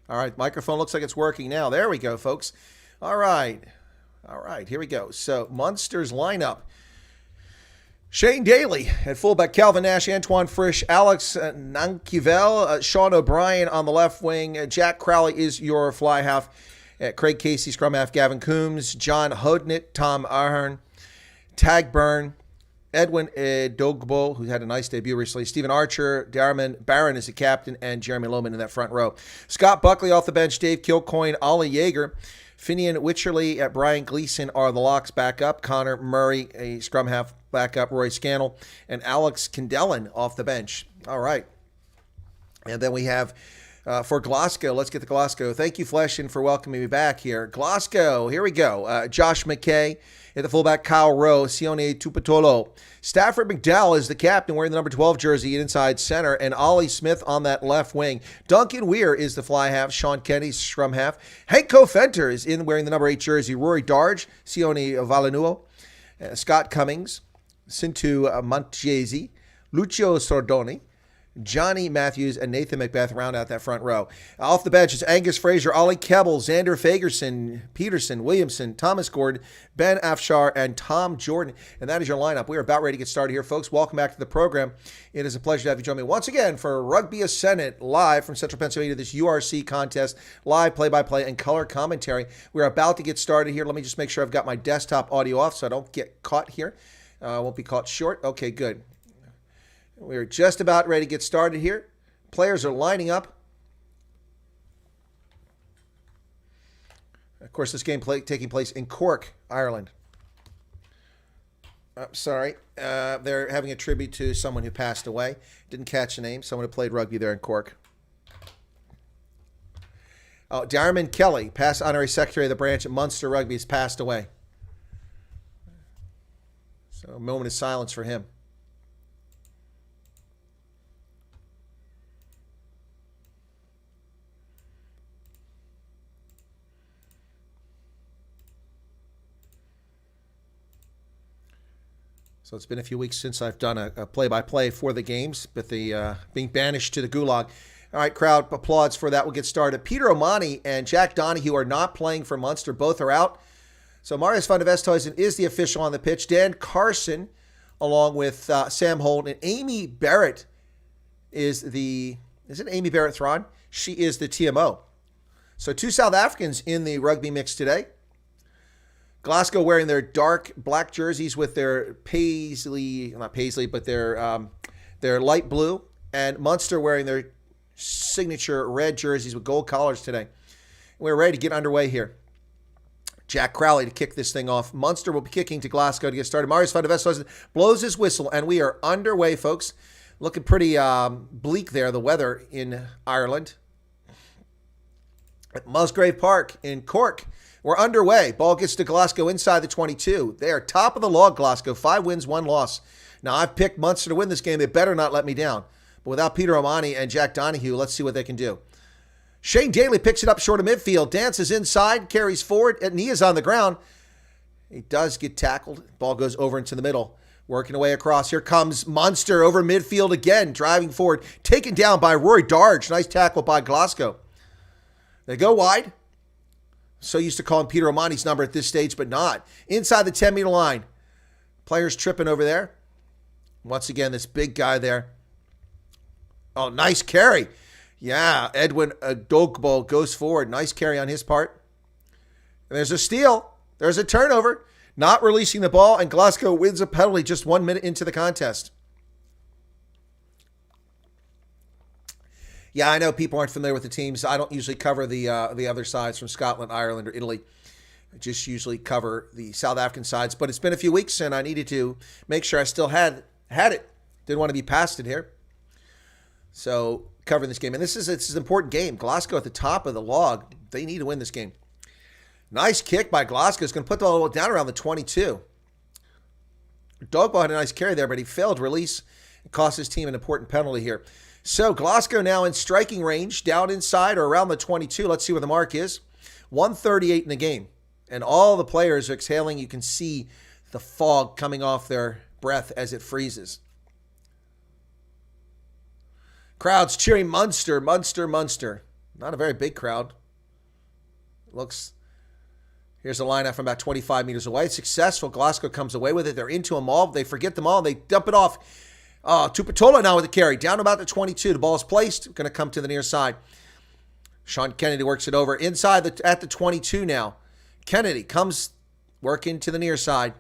All right, microphone looks like it's working now. There we go, folks. All right. All right, here we go. So Munster's lineup. Shane Daly at fullback, Calvin Nash, Antoine Frisch, Alex Nankivel, Sean O'Brien on the left wing. Jack Crowley is your fly half. Craig Casey, scrum half, Gavin Coombs, John Hodnett, Tom Ahern, Tag Byrne, Edwin Dogbo, who had a nice debut recently, Stephen Archer, Darren Barron is the captain, and Jeremy Lohman in that front row. Scott Buckley off the bench, Dave Kilcoyne, Ollie Yeager, Finian Wycherley, Brian Gleason are the locks back up, Connor Murray, a scrum half back up, Roy Scannell, and Alex Kendellen off the bench. All right. And then we have for Glasgow, let's get to Glasgow. Thank you, Fleshin, for welcoming me back here. Glasgow, here we go. Josh McKay at the fullback, Kyle Rowe, Sione Tupatolo. Stafford McDowell is the captain wearing the number 12 jersey inside center, and Ollie Smith on that left wing. Duncan Weir is the fly half, Sean Kenny, scrum half. Hank Kofenter is in wearing the number 8 jersey, Rory Darge, Sione Valanuo, Scott Cummings, Sintu Montjesi, Lucio Sordoni, Johnny Matthews, and Nathan Macbeth round out that front row. Off the bench is Angus Fraser, Ollie Kebbell, Xander Fagerson, Peterson, Williamson, Thomas Gordon, Ben Afshar, and Tom Jordan. And that is your lineup. We are about ready to get started here, folks. Welcome back to the program. It is a pleasure to have you join me once again for Rugby Ascendant, live from Central Pennsylvania, this URC contest, live play-by-play and color commentary. We're about to get started here. Let me just make sure I've got my desktop audio off so I don't get caught here. I won't be caught short. Okay, good. We're just about ready to get started here. Players are lining up. Of course, this game taking place in Cork, Ireland. Sorry. They're having a tribute to someone who passed away. Didn't catch the name. Someone who played rugby there in Cork. Oh, Darren Kelly, past honorary secretary of the branch at Munster Rugby, has passed away. So a moment of silence for him. So it's been a few weeks since I've done a play-by-play for the games, but the being banished to the gulag. All right, crowd applauds for that. We'll get started. Peter O'Mahony and Jack Donahue are not playing for Munster. Both are out. So Marius van der Westhuizen is the official on the pitch. Dan Carson, along with Sam Holt, and Amy Barrett is it Amy Barrett Thron? She is the TMO. So 2 South Africans in the rugby mix today. Glasgow wearing their dark black jerseys with their not paisley, but their light blue. And Munster wearing their signature red jerseys with gold collars today. We're ready to get underway here. Jack Crowley to kick this thing off. Munster will be kicking to Glasgow to get started. Marius van der Westhuizen blows his whistle, and we are underway, folks. Looking pretty bleak there, the weather in Ireland. At Musgrave Park in Cork. We're underway. Ball gets to Glasgow inside the 22. They are top of the log, Glasgow. 5 wins, 1 loss. Now, I've picked Munster to win this game. They better not let me down. But without Peter O'Mahony and Jack Donahue, let's see what they can do. Shane Daly picks it up short of midfield. Dances inside, carries forward, and he is on the ground. He does get tackled. Ball goes over into the middle. Working away across. Here comes Munster over midfield again, driving forward. Taken down by Rory Darge. Nice tackle by Glasgow. They go wide. So used to calling Peter O'Mahony's number at this stage, but not. Inside the 10-meter line. Players tripping over there. Once again, this big guy there. Oh, nice carry. Yeah, Edwin Dogbo goes forward. Nice carry on his part. And there's a steal. There's a turnover. Not releasing the ball, and Glasgow wins a penalty just 1 minute into the contest. Yeah, I know people aren't familiar with the teams. I don't usually cover the other sides from Scotland, Ireland, or Italy. I just usually cover the South African sides. But it's been a few weeks, and I needed to make sure I still had it. Didn't want to be past it here. So covering this game. And it's an important game. Glasgow at the top of the log. They need to win this game. Nice kick by Glasgow. It's going to put the ball down around the 22. Dogbo had a nice carry there, but he failed to release. It cost his team an important penalty here. So Glasgow now in striking range, down inside or around the 22. Let's see where the mark is. 138 in the game. And all the players are exhaling. You can see the fog coming off their breath as it freezes. Crowds cheering Munster, Munster, Munster. Not a very big crowd. Looks, here's a line out from about 25 meters away. Successful. Glasgow comes away with it. They're into them all. They forget them all. They dump it off. Tupatola now with the carry. Down about the 22. The ball is placed. Going to come to the near side. Sean Kennedy works it over. Inside at the 22 now. Kennedy comes working to the near side.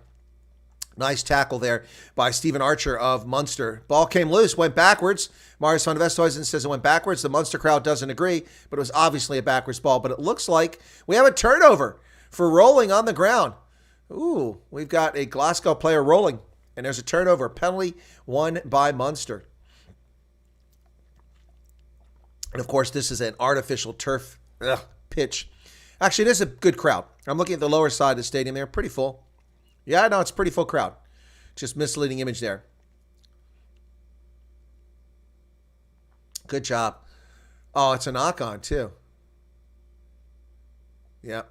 Nice tackle there by Stephen Archer of Munster. Ball came loose, went backwards. Marius van der Westhuizen says it went backwards. The Munster crowd doesn't agree, but it was obviously a backwards ball. But it looks like we have a turnover for rolling on the ground. Ooh, we've got a Glasgow player rolling, and there's a turnover. Penalty won by Munster. And, of course, this is an artificial turf pitch. Actually, it is a good crowd. I'm looking at the lower side of the stadium there. Pretty full. Yeah, no, it's a pretty full crowd. Just misleading image there. Good job. Oh, it's a knock-on, too. Yeah.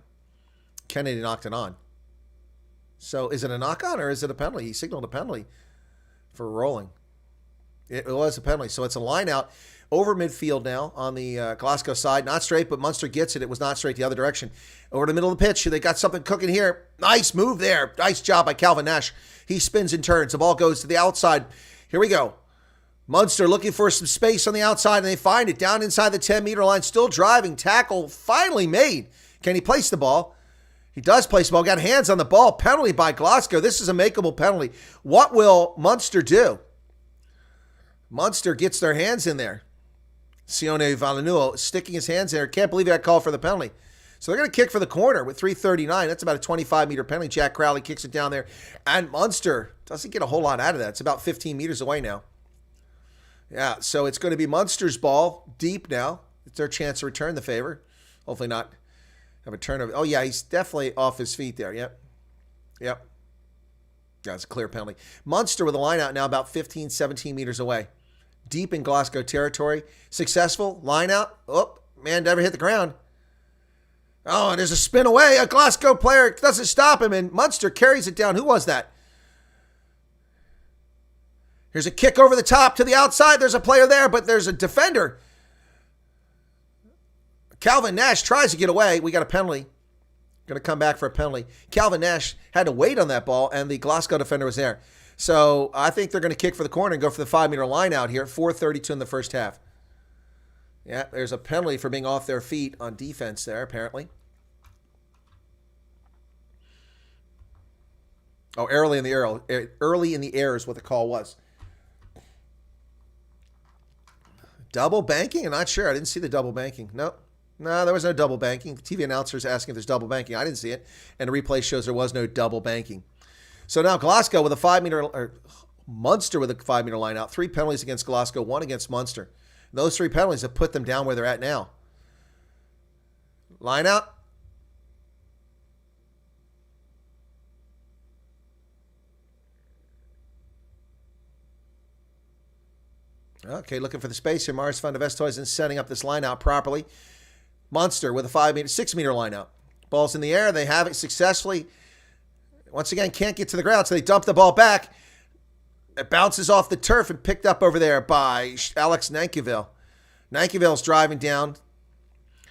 Kennedy knocked it on. So is it a knock-on or is it a penalty? He signaled a penalty for rolling. It was a penalty. So it's a line out over midfield now on the Glasgow side. Not straight, but Munster gets it. It was not straight the other direction. Over the middle of the pitch. They got something cooking here. Nice move there. Nice job by Calvin Nash. He spins and turns. The ball goes to the outside. Here we go. Munster looking for some space on the outside, and they find it down inside the 10-meter line. Still driving. Tackle finally made. Can he place the ball? He does place the ball. Got hands on the ball. Penalty by Glasgow. This is a makeable penalty. What will Munster do? Munster gets their hands in there. Sione Valanuo sticking his hands in there. Can't believe that call for the penalty. So they're going to kick for the corner with 3:39. That's about a 25-meter penalty. Jack Crowley kicks it down there. And Munster doesn't get a whole lot out of that. It's about 15 meters away now. Yeah, so it's going to be Munster's ball deep now. It's their chance to return the favor. Hopefully not have a turnover. Oh, yeah, he's definitely off his feet there. Yep. Yeah, it's a clear penalty. Munster with a line out now about 15, 17 meters away. Deep in Glasgow territory. Successful. Line out. Oh, man, never hit the ground. Oh, and there's a spin away. A Glasgow player doesn't stop him, and Munster carries it down. Who was that? Here's a kick over the top to the outside. There's a player there, but there's a defender. Calvin Nash tries to get away. We got a penalty. Going to come back for a penalty. Calvin Nash had to wait on that ball, and the Glasgow defender was there. So I think they're going to kick for the corner and go for the 5-meter line out here. 4:32 in the first half. Yeah, there's a penalty for being off their feet on defense there, apparently. Oh, early in the air is what the call was. Double banking? I'm not sure. I didn't see the double banking. No, there was no double banking. The TV announcer's asking if there's double banking. I didn't see it. And the replay shows there was no double banking. So now Glasgow with a 5-meter, or Munster with a 5-meter line out. 3 penalties against Glasgow, 1 against Munster. Those 3 penalties have put them down where they're at now. Line out. Okay, looking for the space here. Marius van der Westhuizen setting up this line out properly. Munster with a 6-meter line out. Ball's in the air. They have it successfully. Once again, can't get to the ground, so they dump the ball back. It bounces off the turf and picked up over there by Alex Nankivell. Nankivell's driving down.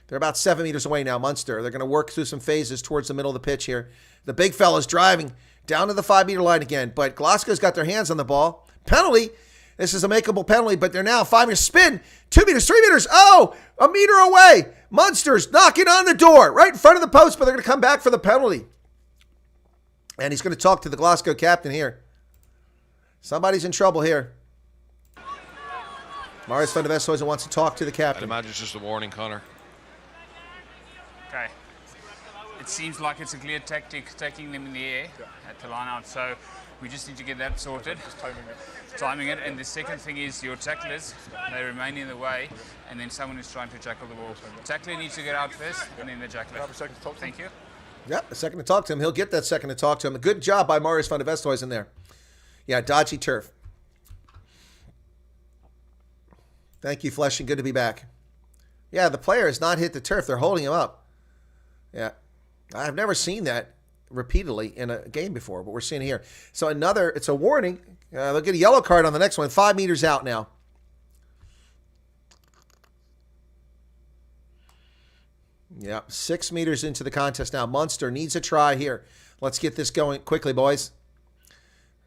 They're about 7 meters away now, Munster. They're going to work through some phases towards the middle of the pitch here. The big fella's driving down to the 5-meter line again, but Glasgow's got their hands on the ball. Penalty. This is a makeable penalty, but they're now 5 meters. Spin. 2 meters, 3 meters. Oh, a meter away. Munster's knocking on the door right in front of the post, but they're going to come back for the penalty. And he's going to talk to the Glasgow captain here. Somebody's in trouble here. Marius van der Westhuizen wants to talk to the captain. I'd imagine it's just a warning, Connor. Okay. It seems like it's a clear tactic taking them in the air at the line out, so we just need to get that sorted. Just timing it. And the second thing is your tacklers, they remain in the way, and then someone is trying to tackle the ball. The tackler needs to get out first, and then the tackler. Thank you. Yep, a second to talk to him. He'll get that second to talk to him. A good job by Marius van der Westhuizen there. Yeah, dodgy turf. Thank you, Fleshing. Good to be back. Yeah, the player has not hit the turf. They're holding him up. Yeah, I've never seen that repeatedly in a game before, but we're seeing it here. So it's a warning. They'll get a yellow card on the next one. 5 meters out now. Yeah, 6 meters into the contest now. Munster needs a try here. Let's get this going quickly, boys.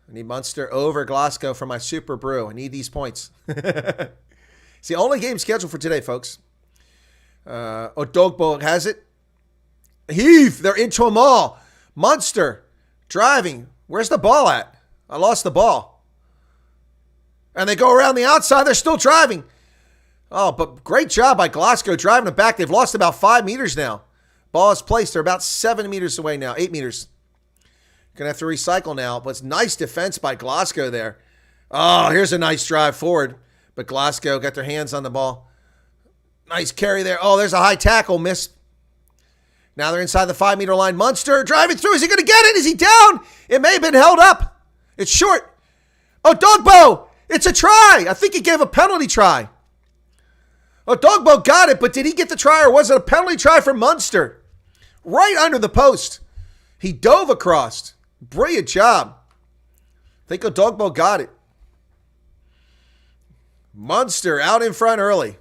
I need Munster over Glasgow for my Super Brew. I need these points. It's the only game scheduled for today, folks. Odogbo has it. Heave! They're into them all. Munster driving. Where's the ball at? I lost the ball. And they go around the outside. They're still driving. Oh, but great job by Glasgow driving it back. They've lost about 5 meters now. Ball is placed. They're about 7 meters away now. 8 meters. Going to have to recycle now. But it's nice defense by Glasgow there. Oh, here's a nice drive forward. But Glasgow got their hands on the ball. Nice carry there. Oh, there's a high tackle. Miss. Now they're inside the 5 meter line. Munster driving through. Is he going to get it? Is he down? It may have been held up. It's short. Oh, Dogbo. It's a try. I think he gave a penalty try. Oh, Dogbo got it, but did he get the try or was it a penalty try for Munster? Right under the post. He dove across. Brilliant job. I think Odogbo got it. Munster out in front early.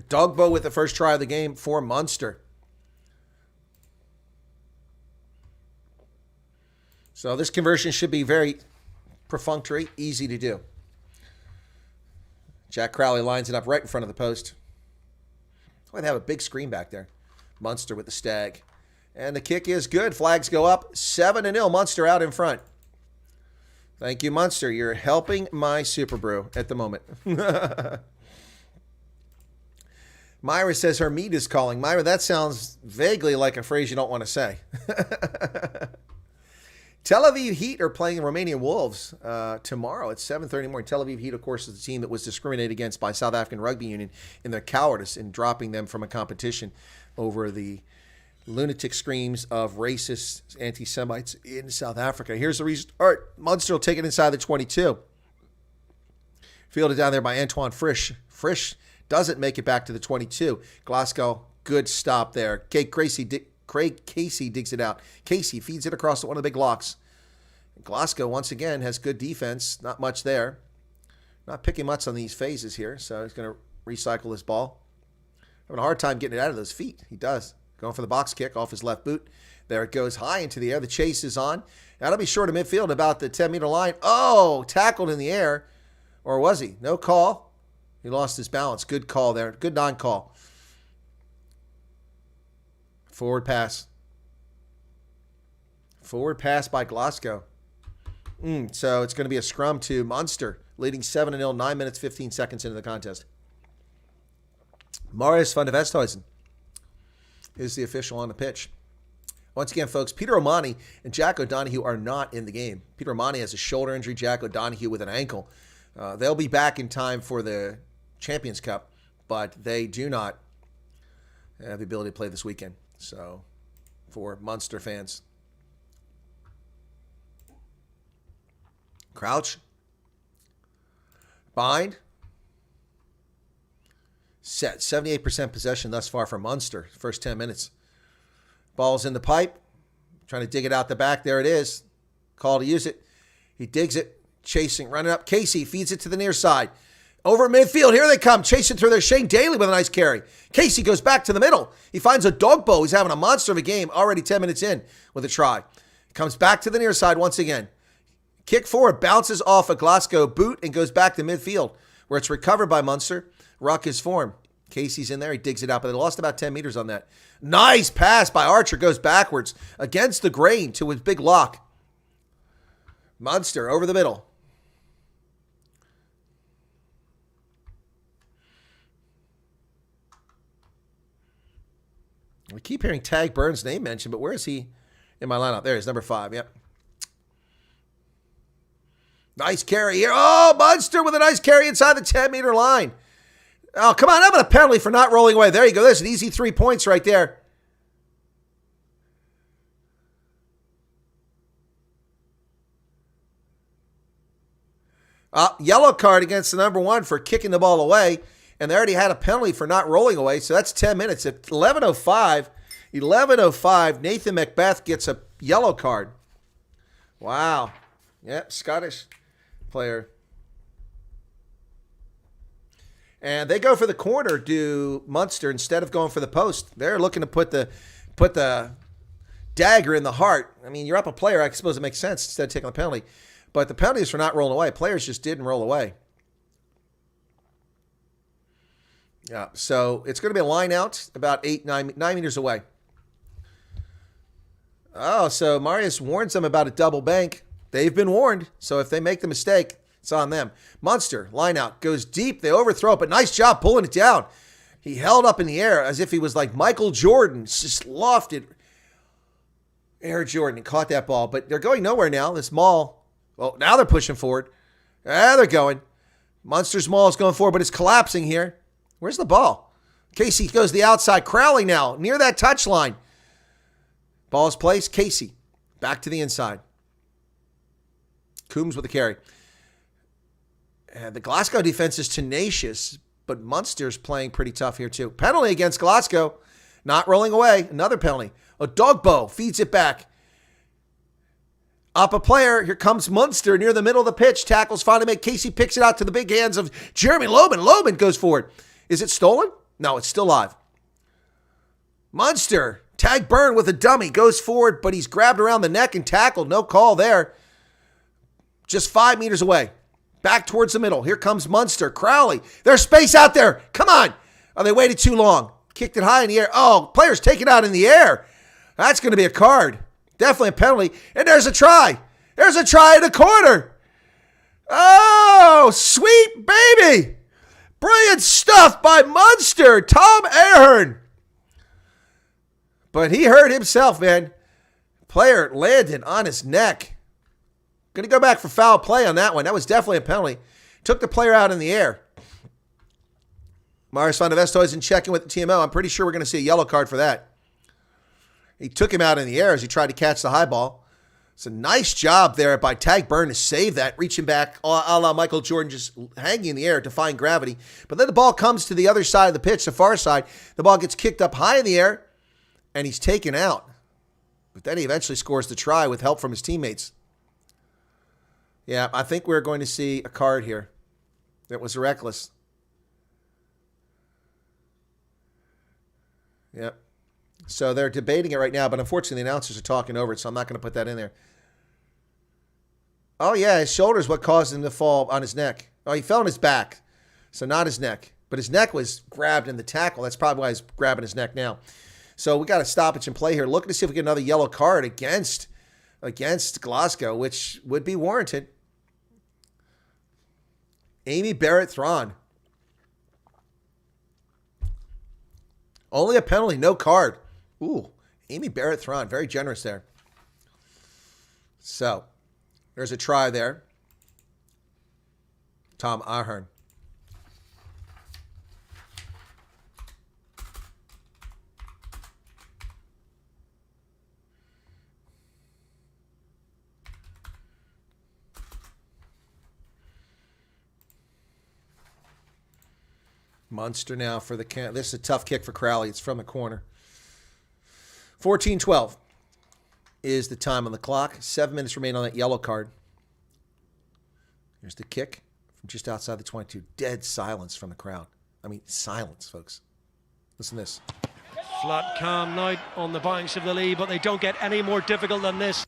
Dogbo with the first try of the game for Munster. So this conversion should be very perfunctory, easy to do. Jack Crowley lines it up right in front of the post. Oh, they have a big screen back there. Munster with the stag. And the kick is good. Flags go up. 7-0. Munster out in front. Thank you, Munster. You're helping my Super Brew at the moment. Myra says her meat is calling. Myra, that sounds vaguely like a phrase you don't want to say. Tel Aviv Heat are playing the Romanian Wolves tomorrow at 7:30 morning. Tel Aviv Heat, of course, is the team that was discriminated against by South African Rugby Union in their cowardice in dropping them from a competition over the lunatic screams of racist anti-Semites in South Africa. Here's the reason. All right, Munster will take it inside the 22. Fielded down there by Antoine Frisch. Frisch doesn't make it back to the 22. Glasgow, good stop there. Craig Casey digs it out. Casey feeds it across one of the big locks. Glasgow, once again, has good defense. Not much there. Not picking much on these phases here, so he's going to recycle this ball. Having a hard time getting it out of those feet. He does. Going for the box kick off his left boot. There it goes high into the air. The chase is on. That'll be short of midfield about the 10-meter line. Oh, tackled in the air. Or was he? No call. He lost his balance. Good call there. Good non-call. Forward pass. Forward pass by Glasgow. So it's going to be a scrum to Munster, leading 7-0, 9 minutes, 15 seconds into the contest. Marius van der Westhuizen is the official on the pitch. Once again, folks, Peter O'Mahony and Jack O'Donoghue are not in the game. Peter O'Mahony has a shoulder injury, Jack O'Donoghue with an ankle. They'll be back in time for the Champions Cup, but they do not have the ability to play this weekend. So, for Munster fans. Crouch. Bind. Set. 78% possession thus far for Munster. First 10 minutes. Ball's in the pipe. Trying to dig it out the back. There it is. Call to use it. He digs it. Chasing. Running up. Casey feeds it to the near side. Over midfield, here they come, chasing through there. Shane Daly with a nice carry. Casey goes back to the middle. He finds a Dogbo. He's having a monster of a game, already 10 minutes in with a try. Comes back to the near side once again. Kick forward, bounces off a Glasgow boot and goes back to midfield, where it's recovered by Munster. Ruck is formed. Casey's in there. He digs it out, but they lost about 10 meters on that. Nice pass by Archer. Goes backwards against the grain to his big lock. Munster over the middle. We keep hearing Tag Burns' name mentioned, but where is he in my lineup? There he is, number 5. Yep. Nice carry here. Oh, Munster with a nice carry inside the 10-meter line. Oh, come on. How about a penalty for not rolling away? There you go. There's an easy 3 points right there. Yellow card against the number 1 for kicking the ball away. And they already had a penalty for not rolling away. So that's 10 minutes. At 11:05, 11:05. Nathan Macbeth gets a yellow card. Wow. Yep, Scottish player. And they go for the corner, do Munster, instead of going for the post. They're looking to put the dagger in the heart. I mean, you're up a player. I suppose it makes sense instead of taking the penalty. But the penalty is for not rolling away. Players just didn't roll away. Yeah, so it's going to be a line out about 9 meters away. Oh, so Marius warns them about a double bank. They've been warned. So if they make the mistake, it's on them. Munster, line out, goes deep. They overthrow it, but nice job pulling it down. He held up in the air as if he was like Michael Jordan. Just lofted. Air Jordan, he caught that ball. But they're going nowhere now. This maul, well, now they're pushing forward. Ah, they're going. Munster's maul is going forward, but it's collapsing here. Where's the ball? Casey goes to the outside. Crowley now, near that touchline. Ball's placed. Casey, back to the inside. Coombs with the carry. And the Glasgow defense is tenacious, but Munster's playing pretty tough here too. Penalty against Glasgow. Not rolling away. Another penalty. Odogbo feeds it back. Up a player. Here comes Munster near the middle of the pitch. Tackles finally make. Casey picks it out to the big hands of Jeremy Loban. Loban goes forward. Is it stolen? No, it's still live. Munster. Tag Byrne with a dummy. Goes forward, but he's grabbed around the neck and tackled. No call there. Just 5 meters away. Back towards the middle. Here comes Munster. Crowley. There's space out there. Come on. Oh, they waited too long. Kicked it high in the air. Oh, players take it out in the air. That's going to be a card. Definitely a penalty. And there's a try. There's a try in the corner. Oh, sweet baby. Brilliant stuff by Munster. Tom Ahern. But he hurt himself, man. Player landed on his neck. Going to go back for foul play on that one. That was definitely a penalty. Took the player out in the air. Marius van der Westhuizen checking with the TMO. I'm pretty sure we're going to see a yellow card for that. He took him out in the air as he tried to catch the high ball. It's a nice job there by Tag Byrne to save that, reaching back a la Michael Jordan, just hanging in the air, defying gravity. But then the ball comes to the other side of the pitch, the far side. The ball gets kicked up high in the air, and he's taken out. But then he eventually scores the try with help from his teammates. Yeah, I think we're going to see a card here. That was reckless. Yep. So they're debating it right now, but unfortunately the announcers are talking over it, so I'm not going to put that in there. Oh, yeah, his shoulder is what caused him to fall on his neck. Oh, he fell on his back, so not his neck. But his neck was grabbed in the tackle. That's probably why he's grabbing his neck now. So we got a stoppage and play here. Looking to see if we get another yellow card against Glasgow, which would be warranted. Amy Barrett-Thrawn. Only a penalty, no card. Ooh, Amy Barrett-Thrawn, very generous there. So, there's a try there. Tom Ahern. Munster now for the count. This is a tough kick for Crowley. It's from the corner. 14:12 is the time on the clock. 7 minutes remain on that yellow card. Here's the kick from just outside the 22. Dead silence from the crowd. I mean, silence, folks. Listen to this. Flat, calm night on the banks of the Lee, but they don't get any more difficult than this.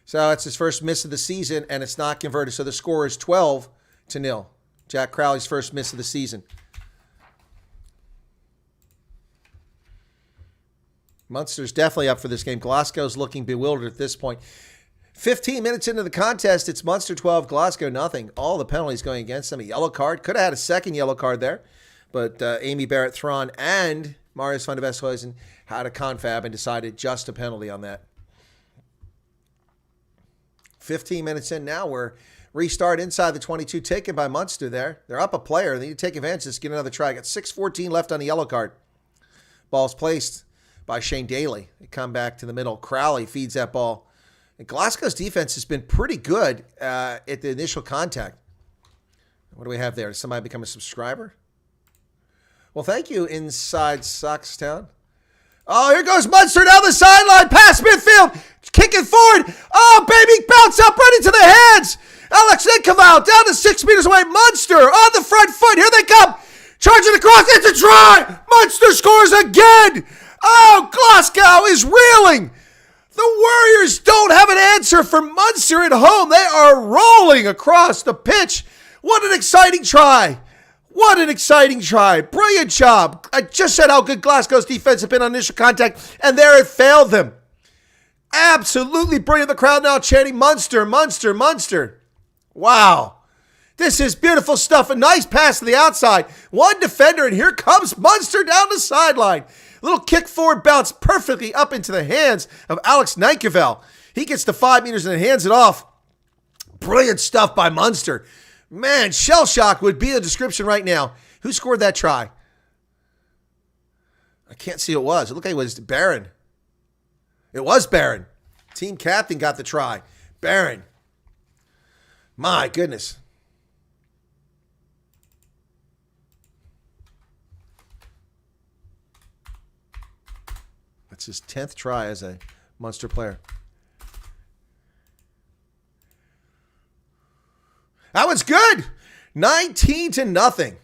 So it's his first miss of the season, and it's not converted. So the score is 12-0. Jack Crowley's first miss of the season. Munster's definitely up for this game. Glasgow's looking bewildered at this point. 15 minutes into the contest, it's Munster 12, Glasgow nothing. All the penalties going against them. A yellow card. Could have had a second yellow card there. But Amy Barrett-Thrawn and Marius van der Westhuizen had a confab and decided just a penalty on that. 15 minutes in now, we're restart inside the 22, taken by Munster there. They're up a player. They need to take advantage of this, get another try. Got 6:14 left on the yellow card. Ball's placed by Shane Daly. They come back to the middle. Crowley feeds that ball. And Glasgow's defense has been pretty good at the initial contact. What do we have there? Did somebody become a subscriber? Well, thank you, Inside Sockstown. Oh, here goes Munster down the sideline, past midfield, kicking forward. Oh, baby, bounce up right into the hands. Alex Ninkoval down to 6 meters away. Munster on the front foot. Here they come. Charging across. It's a try. Munster scores again. Oh, Glasgow is reeling. The Warriors don't have an answer for Munster at home. They are rolling across the pitch. What an exciting try. What an exciting try. Brilliant job. I just said how good Glasgow's defense had been on initial contact, and there it failed them. Absolutely brilliant. The crowd now chanting, Munster, Munster, Munster. Wow. This is beautiful stuff. A nice pass to the outside. One defender, and here comes Munster down the sideline. Little kick forward bounce perfectly up into the hands of Alex Ninkoval. He gets to 5 meters and hands it off. Brilliant stuff by Munster. Man, shell shock would be the description right now. Who scored that try? I can't see who it was. It looked like it was Barron. It was Barron. Team captain got the try. Barron. My goodness. That's his 10th try as a Munster player. That was good. 19-0.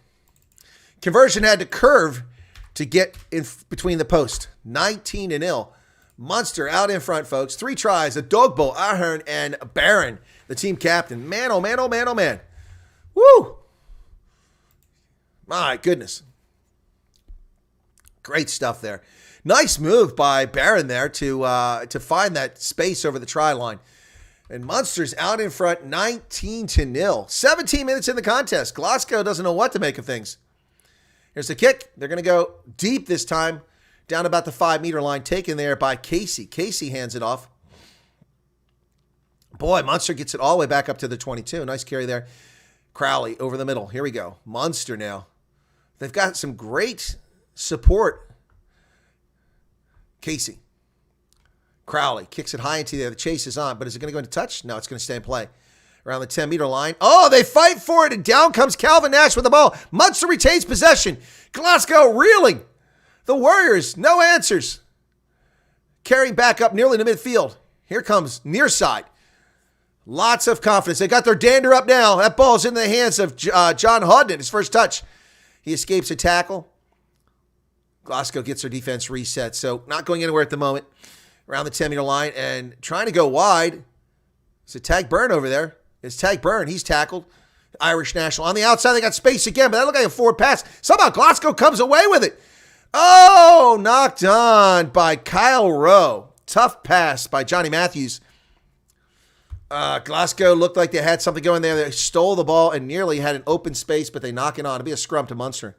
Conversion had to curve to get in between the post. 19-0. Munster out in front, folks. 3 tries. Adogbo, Ahern, and Barron, the team captain. Man, oh man, oh man, oh man. Woo! My goodness. Great stuff there. Nice move by Barron there to find that space over the try line. And Munster's out in front 19-0. 17 minutes in the contest. Glasgow doesn't know what to make of things. Here's the kick. They're going to go deep this time. Down about the 5 meter line. Taken there by Casey. Casey hands it off. Boy, Munster gets it all the way back up to the 22. Nice carry there. Crowley over the middle. Here we go. Munster now. They've got some great support. Casey. Crowley kicks it high into there. The chase is on, but is it going to go into touch? No, it's going to stay in play. Around the 10 meter line. Oh, they fight for it, and down comes Calvin Nash with the ball. Munster retains possession. Glasgow reeling. The Warriors, no answers. Carrying back up nearly to midfield. Here comes near side. Lots of confidence. They got their dander up now. That ball's in the hands of John Hodden, his first touch. He escapes a tackle. Glasgow gets their defense reset, so not going anywhere at the moment. Around the 10 meter line and trying to go wide. It's a Tag Byrne over there. It's Tag Byrne. He's tackled. Irish national. On the outside, they got space again, but that looked like a forward pass. Somehow Glasgow comes away with it. Oh, knocked on by Kyle Rowe. Tough pass by Johnny Matthews. Glasgow looked like they had something going there. They stole the ball and nearly had an open space, but they knock it on. It'll be a scrum to Munster.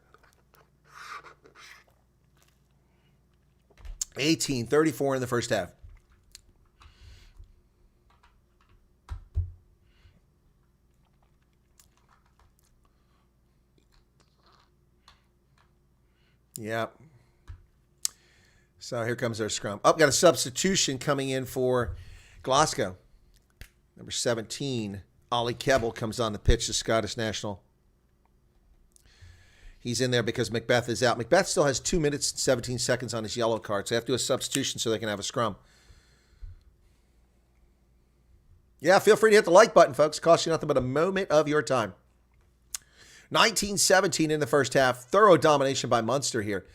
18-34 in the first half. Yeah. So here comes their scrum. Oh, got a substitution coming in for Glasgow. Number 17, Ollie Kebbell comes on the pitch, the Scottish national. He's in there because Macbeth is out. Macbeth still has 2 minutes and 17 seconds on his yellow card, so they have to do a substitution so they can have a scrum. Yeah, feel free to hit the like button, folks. It costs you nothing but a moment of your time. 19-17 in the first half. Thorough domination by Munster here.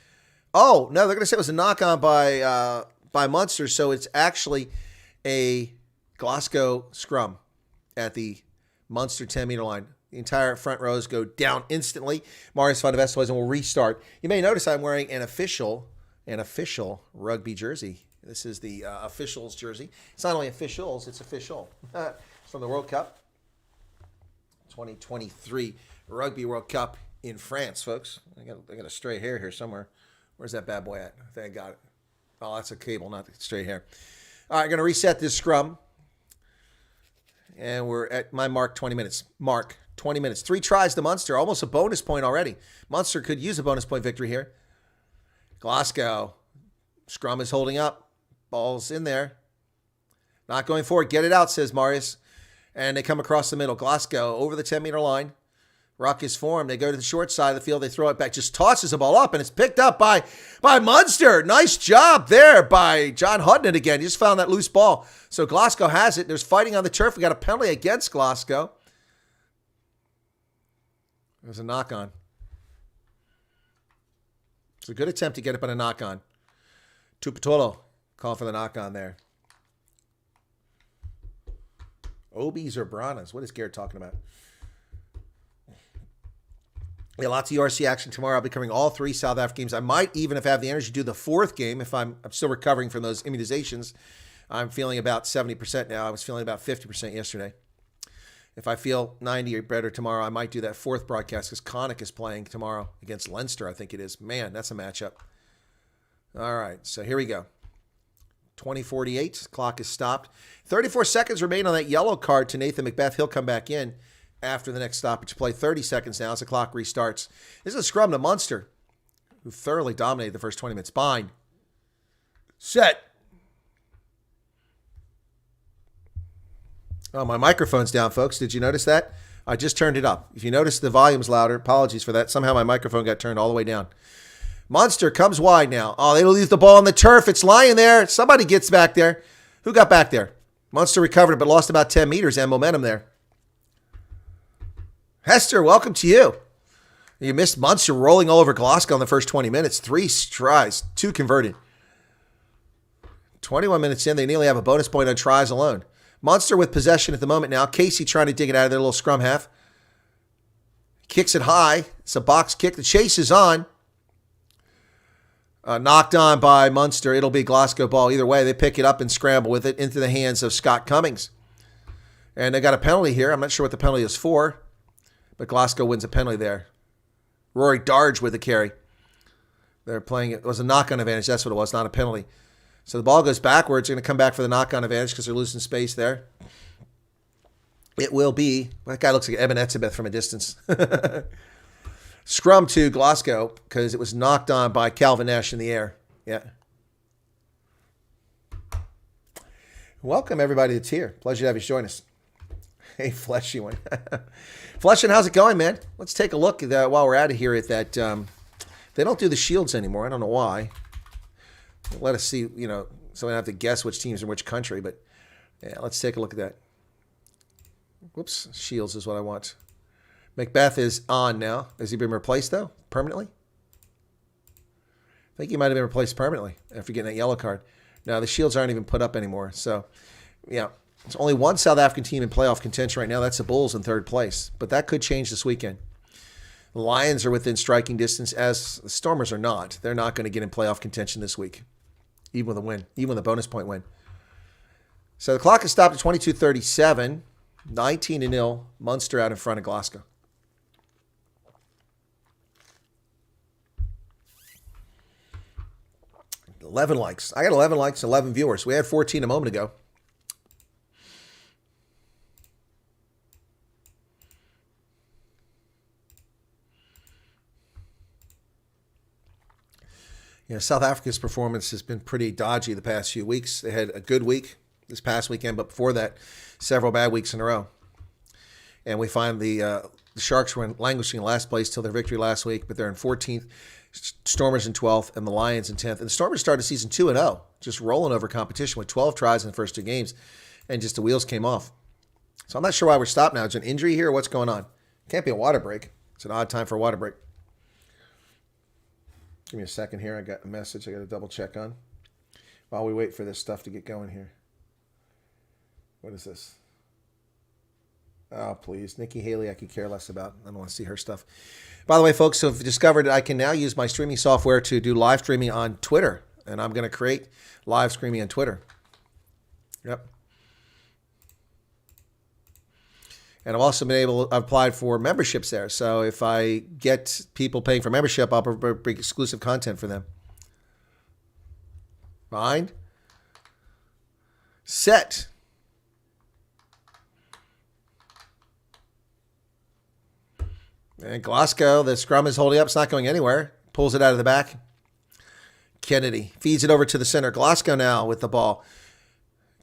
Oh, no, they're going to say it was a knock-on by Munster, so it's actually a Glasgow scrum at the Munster 10-meter line. The entire front rows go down instantly. Marius van der Westhuizen will restart. You may notice I'm wearing an official rugby jersey. This is the officials jersey. It's not only officials, it's official. It's from the World Cup. 2023 Rugby World Cup in France, folks. I got a stray hair here somewhere. Where's that bad boy at? I think I got it. Oh, that's a cable, not straight hair. All right, going to reset this scrum. And we're at my mark, 20 minutes. 20 minutes. 3 tries to Munster. Almost a bonus point already. Munster could use a bonus point victory here. Glasgow. Scrum is holding up. Ball's in there. Not going forward. Get it out, says Marius. And they come across the middle. Glasgow over the 10-meter line. Ruckus form. They go to the short side of the field. They throw it back. Just tosses the ball up, and it's picked up by Munster. Nice job there by John Hudnett again. He just found that loose ball. So Glasgow has it. There's fighting on the turf. We got a penalty against Glasgow. There's a knock-on. It's a good attempt to get it on a knock-on. Tupatolo call for the knock-on there. Obies or Branas? What is Garrett talking about? Yeah, lots of URC action tomorrow. I'll be covering all 3 South African games. I might even, if I have the energy, do the 4th game if I'm still recovering from those immunizations. I'm feeling about 70% now. I was feeling about 50% yesterday. If I feel 90 or better tomorrow, I might do that 4th broadcast because Connacht is playing tomorrow against Leinster, I think it is. Man, that's a matchup. All right, so here we go. 20:48, clock is stopped. 34 seconds remain on that yellow card to Nathan Macbeth. He'll come back in after the next stoppage play. 30 seconds now as the clock restarts. This is a scrum to Munster, who thoroughly dominated the first 20 minutes. Bind. Set. Oh, my microphone's down, folks. Did you notice that? I just turned it up. If you notice the volume's louder, apologies for that. Somehow my microphone got turned all the way down. Munster comes wide now. Oh, they leave the ball on the turf. It's lying there. Somebody gets back there. Who got back there? Munster recovered it, but lost about 10 meters and momentum there. Hester, welcome to you. You missed Munster rolling all over Glasgow in the first 20 minutes. 3 tries, 2 converted. 21 minutes in, they nearly have a bonus point on tries alone. Munster with possession at the moment now. Casey trying to dig it out of their little scrum half. Kicks it high. It's a box kick. The chase is on. Knocked on by Munster. It'll be Glasgow ball. Either way, they pick it up and scramble with it into the hands of Scott Cummings. And they got a penalty here. I'm not sure what the penalty is for, but Glasgow wins a penalty there. Rory Darge with the carry. They're playing it. It was a knock-on advantage. That's what it was, not a penalty. So the ball goes backwards. They're going to come back for the knock-on advantage because they're losing space there. It will be, that guy looks like Eben Etzebeth from a distance. Scrum to Glasgow because it was knocked on by Calvin Nash in the air. Yeah. Welcome, everybody that's here. Pleasure to have you join us. Hey, Fleshy one. Fleshin', how's it going, man? Let's take a look while we're out of here at that. They don't do the shields anymore. I don't know why. Let us see, so I don't have to guess which teams in which country, but yeah, let's take a look at that. Whoops, shields is what I want. Macbeth is on now. Has he been replaced, though, permanently? I think he might have been replaced permanently after getting that yellow card. No, the shields aren't even put up anymore. So, yeah, it's only one South African team in playoff contention right now. That's the Bulls in 3rd place. But that could change this weekend. The Lions are within striking distance, as the Stormers are not. They're not going to get in playoff contention this week, even with a win, even with a bonus point win. So the clock is stopped at 22:37, 19-0, Munster out in front of Glasgow. 11 likes. I got 11 likes, 11 viewers. We had 14 a moment ago. South Africa's performance has been pretty dodgy the past few weeks. They had a good week this past weekend, but before that, several bad weeks in a row. And we find the Sharks were languishing in last place till their victory last week, but they're in 14th. Stormers in 12th, and the Lions in 10th. And the Stormers started season 2-0, just rolling over competition with 12 tries in the first 2 games, and just the wheels came off. So I'm not sure why we're stopped now. Is there an injury here or what's going on? Can't be a water break. It's an odd time for a water break. Give me a second here. I got a message I got to double check on while we wait for this stuff to get going here. What is this? Oh, please. Nikki Haley, I could care less about. I don't want to see her stuff. By the way, folks, so I've discovered I can now use my streaming software to do live streaming on Twitter, and I'm going to create live streaming on Twitter. Yep. And I've also been able to apply for memberships there. So if I get people paying for membership, I'll bring exclusive content for them. Mind. Set. And Glasgow, the scrum is holding up. It's not going anywhere. Pulls it out of the back. Kennedy feeds it over to the center. Glasgow now with the ball.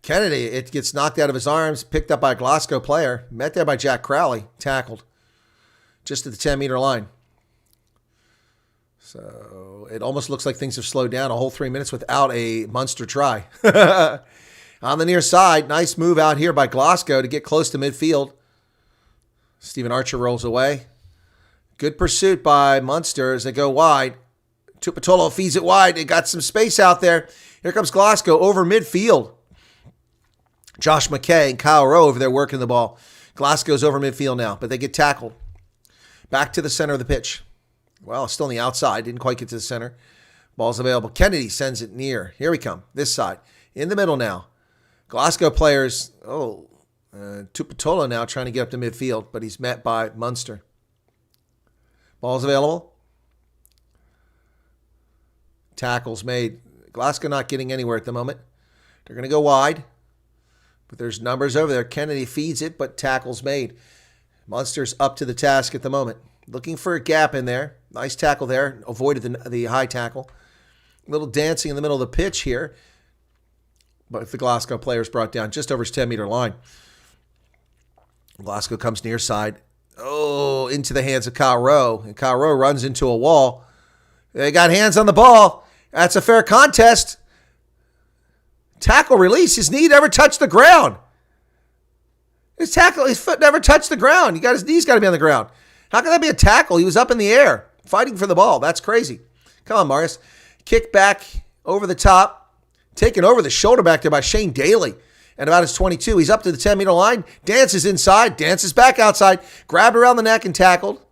Kennedy, it gets knocked out of his arms, picked up by a Glasgow player, met there by Jack Crowley, tackled. just at the 10-meter line. So it almost looks like things have slowed down a whole 3 minutes without a Munster try. On the near side, nice move out here by Glasgow to get close to midfield. Stephen Archer rolls away. Good pursuit by Munster as they go wide. Tupatolo feeds it wide. They got some space out there. Here comes Glasgow over midfield. Josh McKay and Kyle Rowe over there working the ball. Glasgow's over midfield now, but they get tackled. Back to the center of the pitch. Well, still on the outside. Didn't quite get to the center. Ball's available. Kennedy sends it near. Here we come. This side. In the middle now. Glasgow players. Tupatolo now trying to get up to midfield, but he's met by Munster. Ball's available. Tackles made. Glasgow not getting anywhere at the moment. They're going to go wide. But there's numbers over there. Kennedy feeds it, but tackles made. Munster's up to the task at the moment. Looking for a gap in there. Nice tackle there. Avoided the high tackle. A little dancing in the middle of the pitch here. But the Glasgow players brought down just over his 10-meter line. Glasgow comes near side. Into the hands of Kyle Rowe. And Kyle Rowe runs into a wall. They got hands on the ball. That's a fair contest. Tackle release. His knee never touched the ground. His foot never touched the ground. His knee's got to be on the ground. How can that be a tackle? He was up in the air fighting for the ball. That's crazy. Come on, Marius. Kick back over the top. Taken over the shoulder back there by Shane Daly. And about his 22. He's up to the 10-meter line. Dances inside. Dances back outside. Grabbed around the neck and tackled.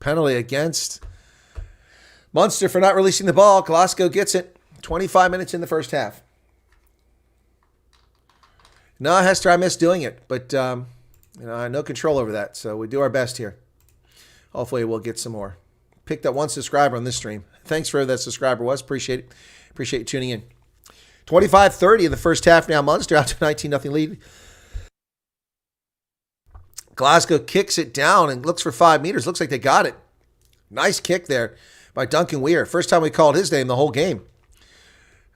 Penalty against Munster for not releasing the ball. Glasgow gets it. 25 minutes in the first half. No, Hester, I miss doing it. But, I have no control over that. So we do our best here. Hopefully we'll get some more. Picked up one subscriber on this stream. Thanks for whoever that subscriber was. Appreciate it. Appreciate you tuning in. 25-30 in the first half now. Munster out to 19-0 lead. Glasgow kicks it down and looks for 5 meters. Looks like they got it. Nice kick there by Duncan Weir. First time we called his name the whole game.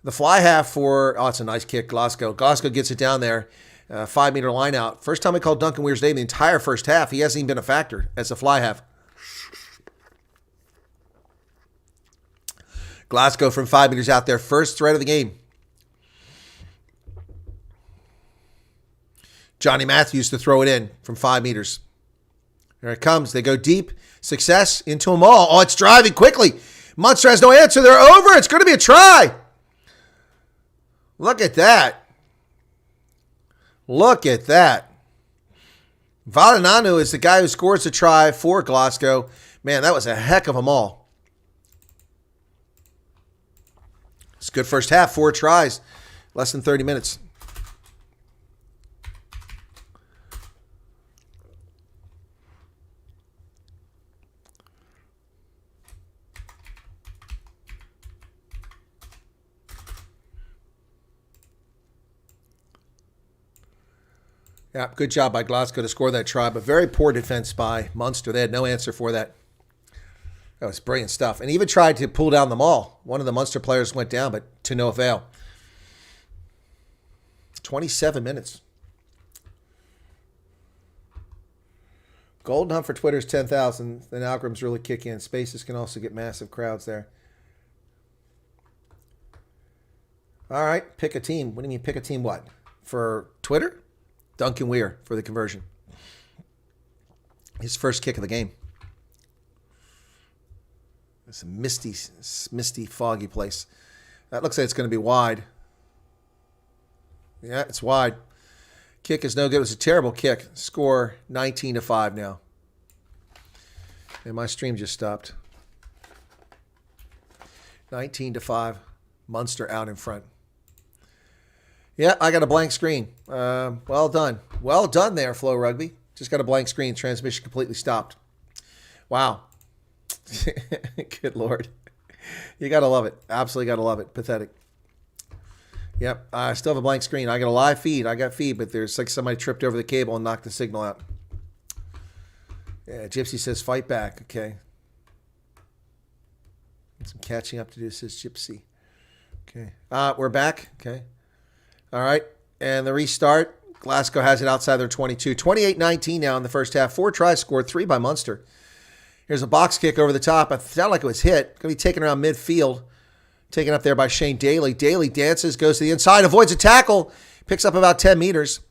The fly half for, it's a nice kick, Glasgow. Glasgow gets it down there. 5-meter line out. First time we called Duncan Weir's name the entire first half. He hasn't even been a factor as a fly half. Glasgow from 5 meters out there. First threat of the game. Johnny Matthews to throw it in from 5 meters. There it comes. They go deep. Success into them all. Oh, it's driving quickly. Munster has no answer. They're over. It's going to be a try. Look at that. Look at that. Valinanu is the guy who scores the try for Glasgow. Man, that was a heck of a maul. It's a good first half. 4 tries. Less than 30 minutes. Yeah, good job by Glasgow to score that try, but very poor defense by Munster. They had no answer for that. That was brilliant stuff. And even tried to pull down the maul. One of the Munster players went down, but to no avail. 27 minutes. Golden Hunt for Twitter is 10,000. Then algorithms really kick in. Spaces can also get massive crowds there. All right, pick a team. What do you mean pick a team what? For Twitter? Duncan Weir for the conversion. His first kick of the game. It's a misty, foggy place. That looks like it's going to be wide. Yeah, it's wide. Kick is no good. It was a terrible kick. Score 19-5 now. And my stream just stopped. 19-5. Munster out in front. Yeah, I got a blank screen. Well done. Well done there, Flow Rugby. Just got a blank screen. Transmission completely stopped. Wow. Good Lord. You got to love it. Absolutely got to love it. Pathetic. Yep. I still have a blank screen. I got a live feed. I got feed, but there's like somebody tripped over the cable and knocked the signal out. Yeah, Gypsy says fight back. Okay. Some catching up to do, says Gypsy. Okay. We're back. Okay. All right. And the restart. Glasgow has it outside their 22. 28-19 now in the first half. 4 tries scored, 3 by Munster. Here's a box kick over the top. It sounded like it was hit. Going to be taken around midfield. Taken up there by Shane Daly. Daly dances, goes to the inside, avoids a tackle. Picks up about 10 meters.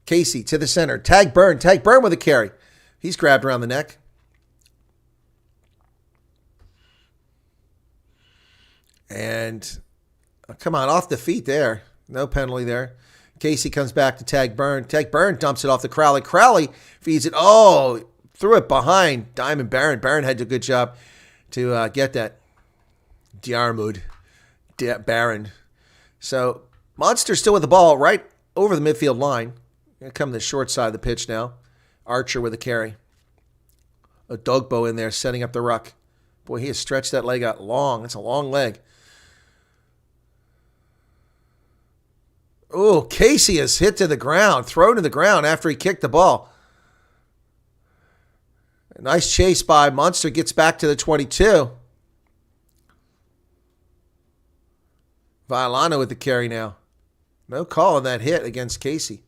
Casey to the center. Tag Byrne. Tag Byrne with a carry. He's grabbed around the neck. And come on, off the feet there. No penalty there. Casey comes back to Tag Byrne. Tag Byrne dumps it off to Crowley. Crowley feeds it. Oh, threw it behind Diamond Barron. Barron had a good job to get that. Diarmud. Barron. So Munster still with the ball right over the midfield line. Going to come to the short side of the pitch now. Archer with a carry. A Dogbo in there setting up the ruck. Boy, he has stretched that leg out long. It's a long leg. Oh, Casey is hit to the ground, thrown to the ground after he kicked the ball. A nice chase by Munster, gets back to the 22. Violano with the carry now. No call on that hit against Casey.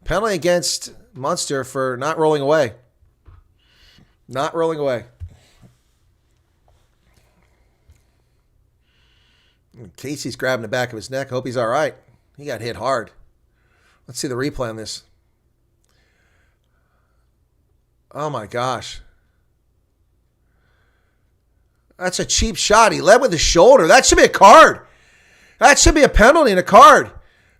Penalty against Munster for not rolling away. Not rolling away. Casey's grabbing the back of his neck. Hope he's all right. He got hit hard. Let's see the replay on this. Oh, my gosh. That's a cheap shot. He led with his shoulder. That should be a card. That should be a penalty and a card.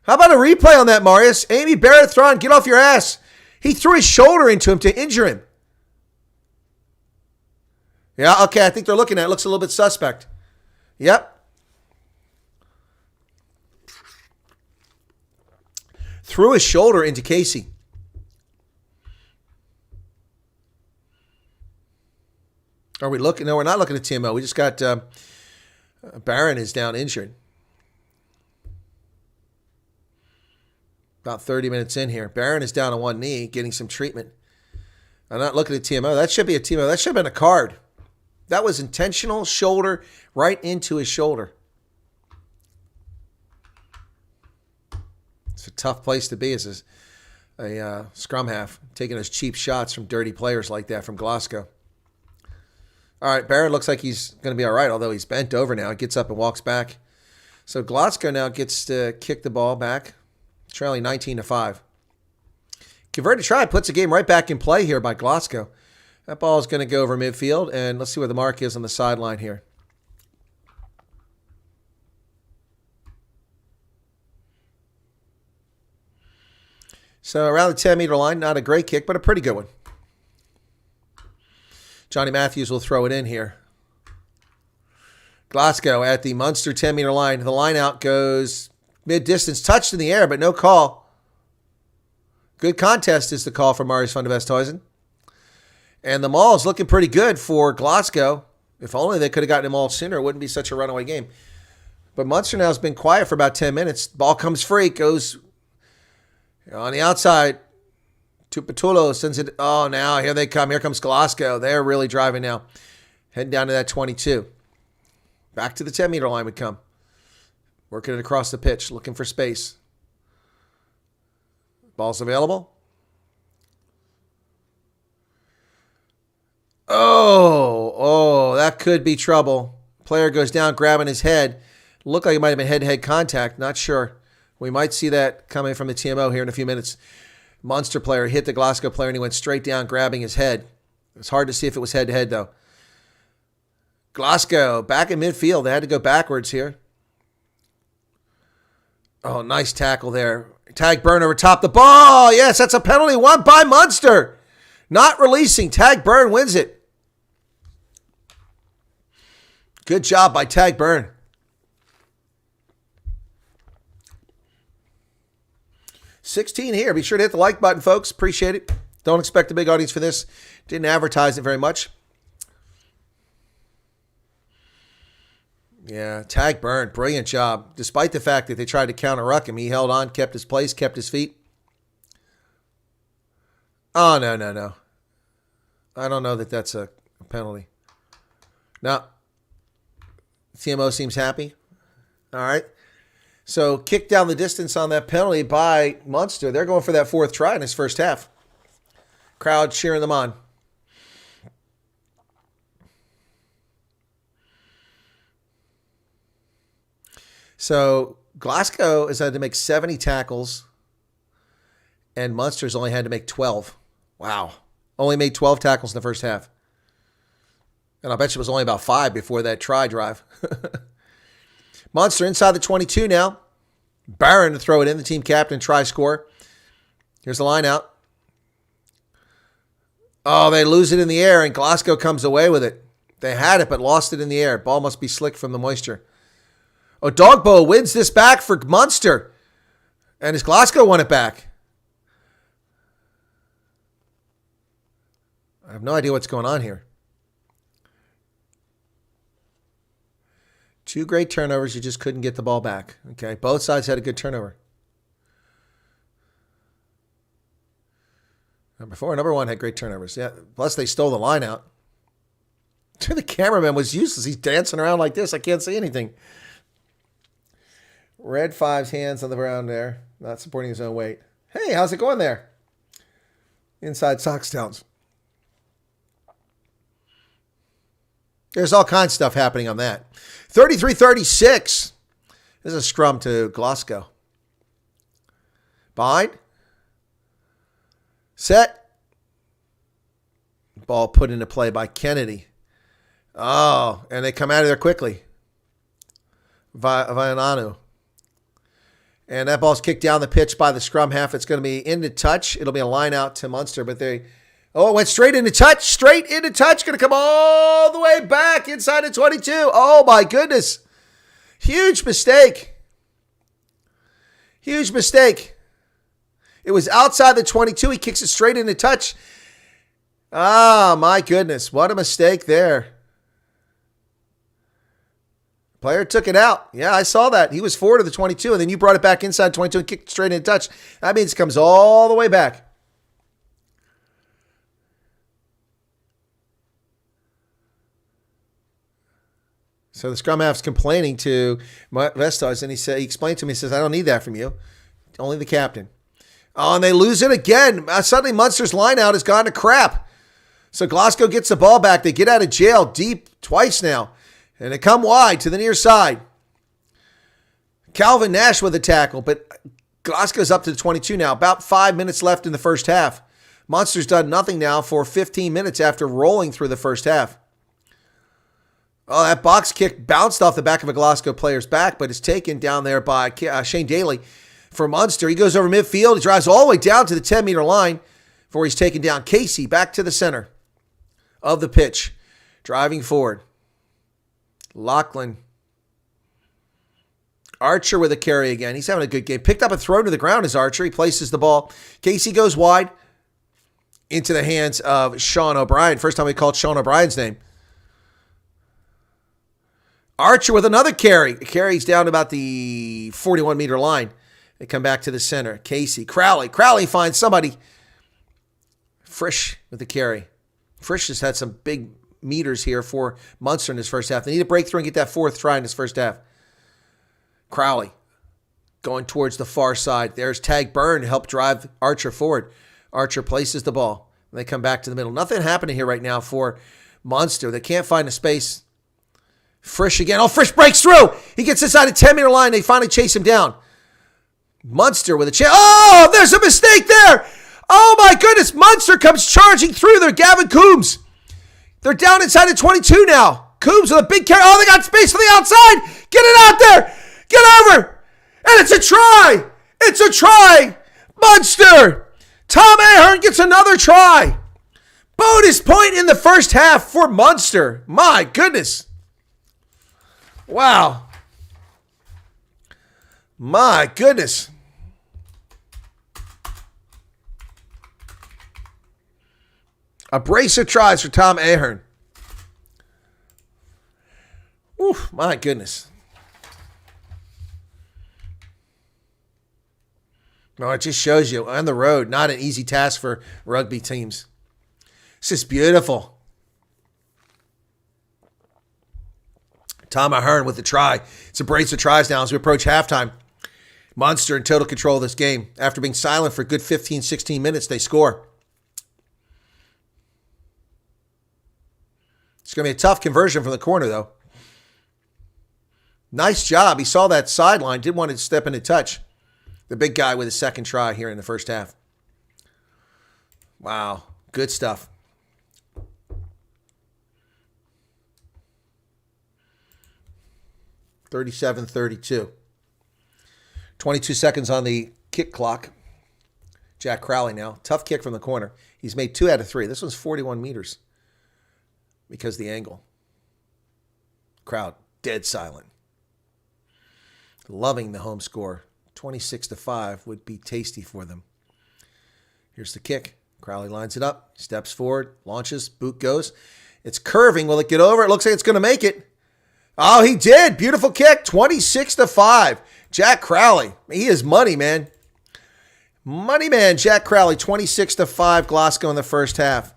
How about a replay on that, Marius? Amy Barrett-Thron, get off your ass. He threw his shoulder into him to injure him. Yeah, okay, I think they're looking at it. It looks a little bit suspect. Yep. Threw his shoulder into Casey. Are we looking? No, we're not looking at TMO. We just got Barron is down injured. About 30 minutes in here. Barron is down on one knee, getting some treatment. I'm not looking at TMO. That should be a TMO. That should have been a card. That was intentional shoulder right into his shoulder. It's a tough place to be as a scrum half, taking those cheap shots from dirty players like that from Glasgow. All right, Barrett looks like he's going to be all right, although he's bent over now. He gets up and walks back. So Glasgow now gets to kick the ball back, trailing 19-5. Converted try puts the game right back in play here by Glasgow. That ball is going to go over midfield, and let's see where the mark is on the sideline here. So around the 10-meter line, not a great kick, but a pretty good one. Johnny Matthews will throw it in here. Glasgow at the Munster 10-meter line. The line out goes mid-distance, touched in the air, but no call. Good contest is the call for Marius van der Westhuizen. And the maul is looking pretty good for Glasgow. If only they could have gotten him all sooner, it wouldn't be such a runaway game. But Munster now has been quiet for about 10 minutes. Ball comes free, goes on the outside. Tupatulo sends it. Oh, now here they come. Here comes Glasgow. They're really driving now. Heading down to that 22. Back to the 10-meter line would come. Working it across the pitch, looking for space. Ball's available. Oh, that could be trouble. Player goes down, grabbing his head. Looked like it might have been head-to-head contact. Not sure. We might see that coming from the TMO here in a few minutes. Munster player hit the Glasgow player, and he went straight down, grabbing his head. It's hard to see if it was head-to-head, though. Glasgow back in midfield. They had to go backwards here. Oh, nice tackle there. Tag Byrne over top the ball. Yes, that's a penalty won by Munster. Not releasing. Tag Byrne wins it. Good job by Tag Byrne. $16 here. Be sure to hit the like button, folks. Appreciate it. Don't expect a big audience for this. Didn't advertise it very much. Yeah, Tag Byrne, brilliant job. Despite the fact that they tried to counter-ruck him, he held on, kept his place, kept his feet. Oh, no. I don't know that that's a penalty. No. CMO seems happy. All right. So kick down the distance on that penalty by Munster. They're going for that fourth try in this first half. Crowd cheering them on. So Glasgow has had to make 70 tackles, and Munster's only had to make 12. Wow. Only made 12 tackles in the first half. And I bet you it was only about 5 before that try drive. Munster inside the 22 now. Barron to throw it in, the team captain, try score. Here's the line out. Oh, they lose it in the air, and Glasgow comes away with it. They had it, but lost it in the air. Ball must be slick from the moisture. Odogbo wins this back for Munster. And as Glasgow won it back. I have no idea what's going on here. 2 great turnovers. You just couldn't get the ball back. Okay, both sides had a good turnover. Number 1 had great turnovers. Yeah, plus they stole the line out. The cameraman was useless. He's dancing around like this. I can't see anything. Red 5's hands on the ground there. Not supporting his own weight. Hey, how's it going there? Inside Soxtowns. There's all kinds of stuff happening on that. 33-36. This is a scrum to Glasgow. Behind. Set. Ball put into play by Kennedy. Oh, and they come out of there quickly. Viananu. And that ball's kicked down the pitch by the scrum half. It's going to be into touch. It'll be a line out to Munster, but they... Oh, it went straight into touch. Straight into touch. Going to come all the way back inside the 22. Oh, my goodness. Huge mistake. Huge mistake. It was outside the 22. He kicks it straight into touch. Ah, my goodness. What a mistake there. Player took it out. Yeah, I saw that. He was forward of the 22, and then you brought it back inside 22 and kicked it straight into touch. That means it comes all the way back. So the scrum half's complaining to Vestas, and he explained to me, he says, I don't need that from you. Only the captain. Oh, and they lose it again. Suddenly Munster's line out has gone to crap. So Glasgow gets the ball back. They get out of jail deep twice now. And they come wide to the near side. Calvin Nash with a tackle, but Glasgow's up to the 22 now. About 5 minutes left in the first half. Munster's done nothing now for 15 minutes after rolling through the first half. Oh, that box kick bounced off the back of a Glasgow player's back, but it's taken down there by Shane Daly for Munster. He goes over midfield. He drives all the way down to the 10-meter line before he's taken down. Casey back to the center of the pitch, driving forward. Lachlan. Archer with a carry again. He's having a good game. Picked up a throw to the ground as Archer. He places the ball. Casey goes wide into the hands of Sean O'Brien. First time we called Sean O'Brien's name. Archer with another carry. Carries down about the 41-meter line. They come back to the center. Casey. Crowley. Crowley finds somebody. Frisch with the carry. Frisch has had some big meters here for Munster in his first half. They need a breakthrough and get that fourth try in his first half. Crowley going towards the far side. There's Tag Byrne to help drive Archer forward. Archer places the ball. They come back to the middle. Nothing happening here right now for Munster. They can't find a space. Frisch again. Oh, Frisch breaks through. He gets inside a 10-meter line. They finally chase him down. Munster with a chance. Oh, there's a mistake there. Oh, my goodness. Munster comes charging through there. Gavin Coombs. They're down inside the 22 now. Coombs with a big carry. Oh, they got space for the outside. Get it out there. Get over. And it's a try. It's a try. Munster. Tom Ahern gets another try. Bonus point in the first half for Munster. My goodness. Wow. My goodness. A brace of tries for Tom Ahern. Oof, my goodness. No, it just shows you on the road, not an easy task for rugby teams. It's just beautiful. Tom Ahern with the try. It's a brace of tries now as we approach halftime. Munster in total control of this game. After being silent for a good 15, 16 minutes, they score. It's going to be a tough conversion from the corner, though. Nice job. He saw that sideline, didn't want to step into touch. The big guy with his second try here in the first half. Wow, good stuff. (37-32). 22 seconds on the kick clock. Jack Crowley now. Tough kick from the corner. He's made 2 out of 3. This one's 41 meters because of the angle. Crowd dead silent. Loving the home score. 26-5 would be tasty for them. Here's the kick. Crowley lines it up, steps forward, launches, boot goes. It's curving. Will it get over? It looks like it's going to make it. Oh, he did. Beautiful kick. 26-5. Jack Crowley. He is money, man. Money man, Jack Crowley. 26-5. Glasgow in the first half.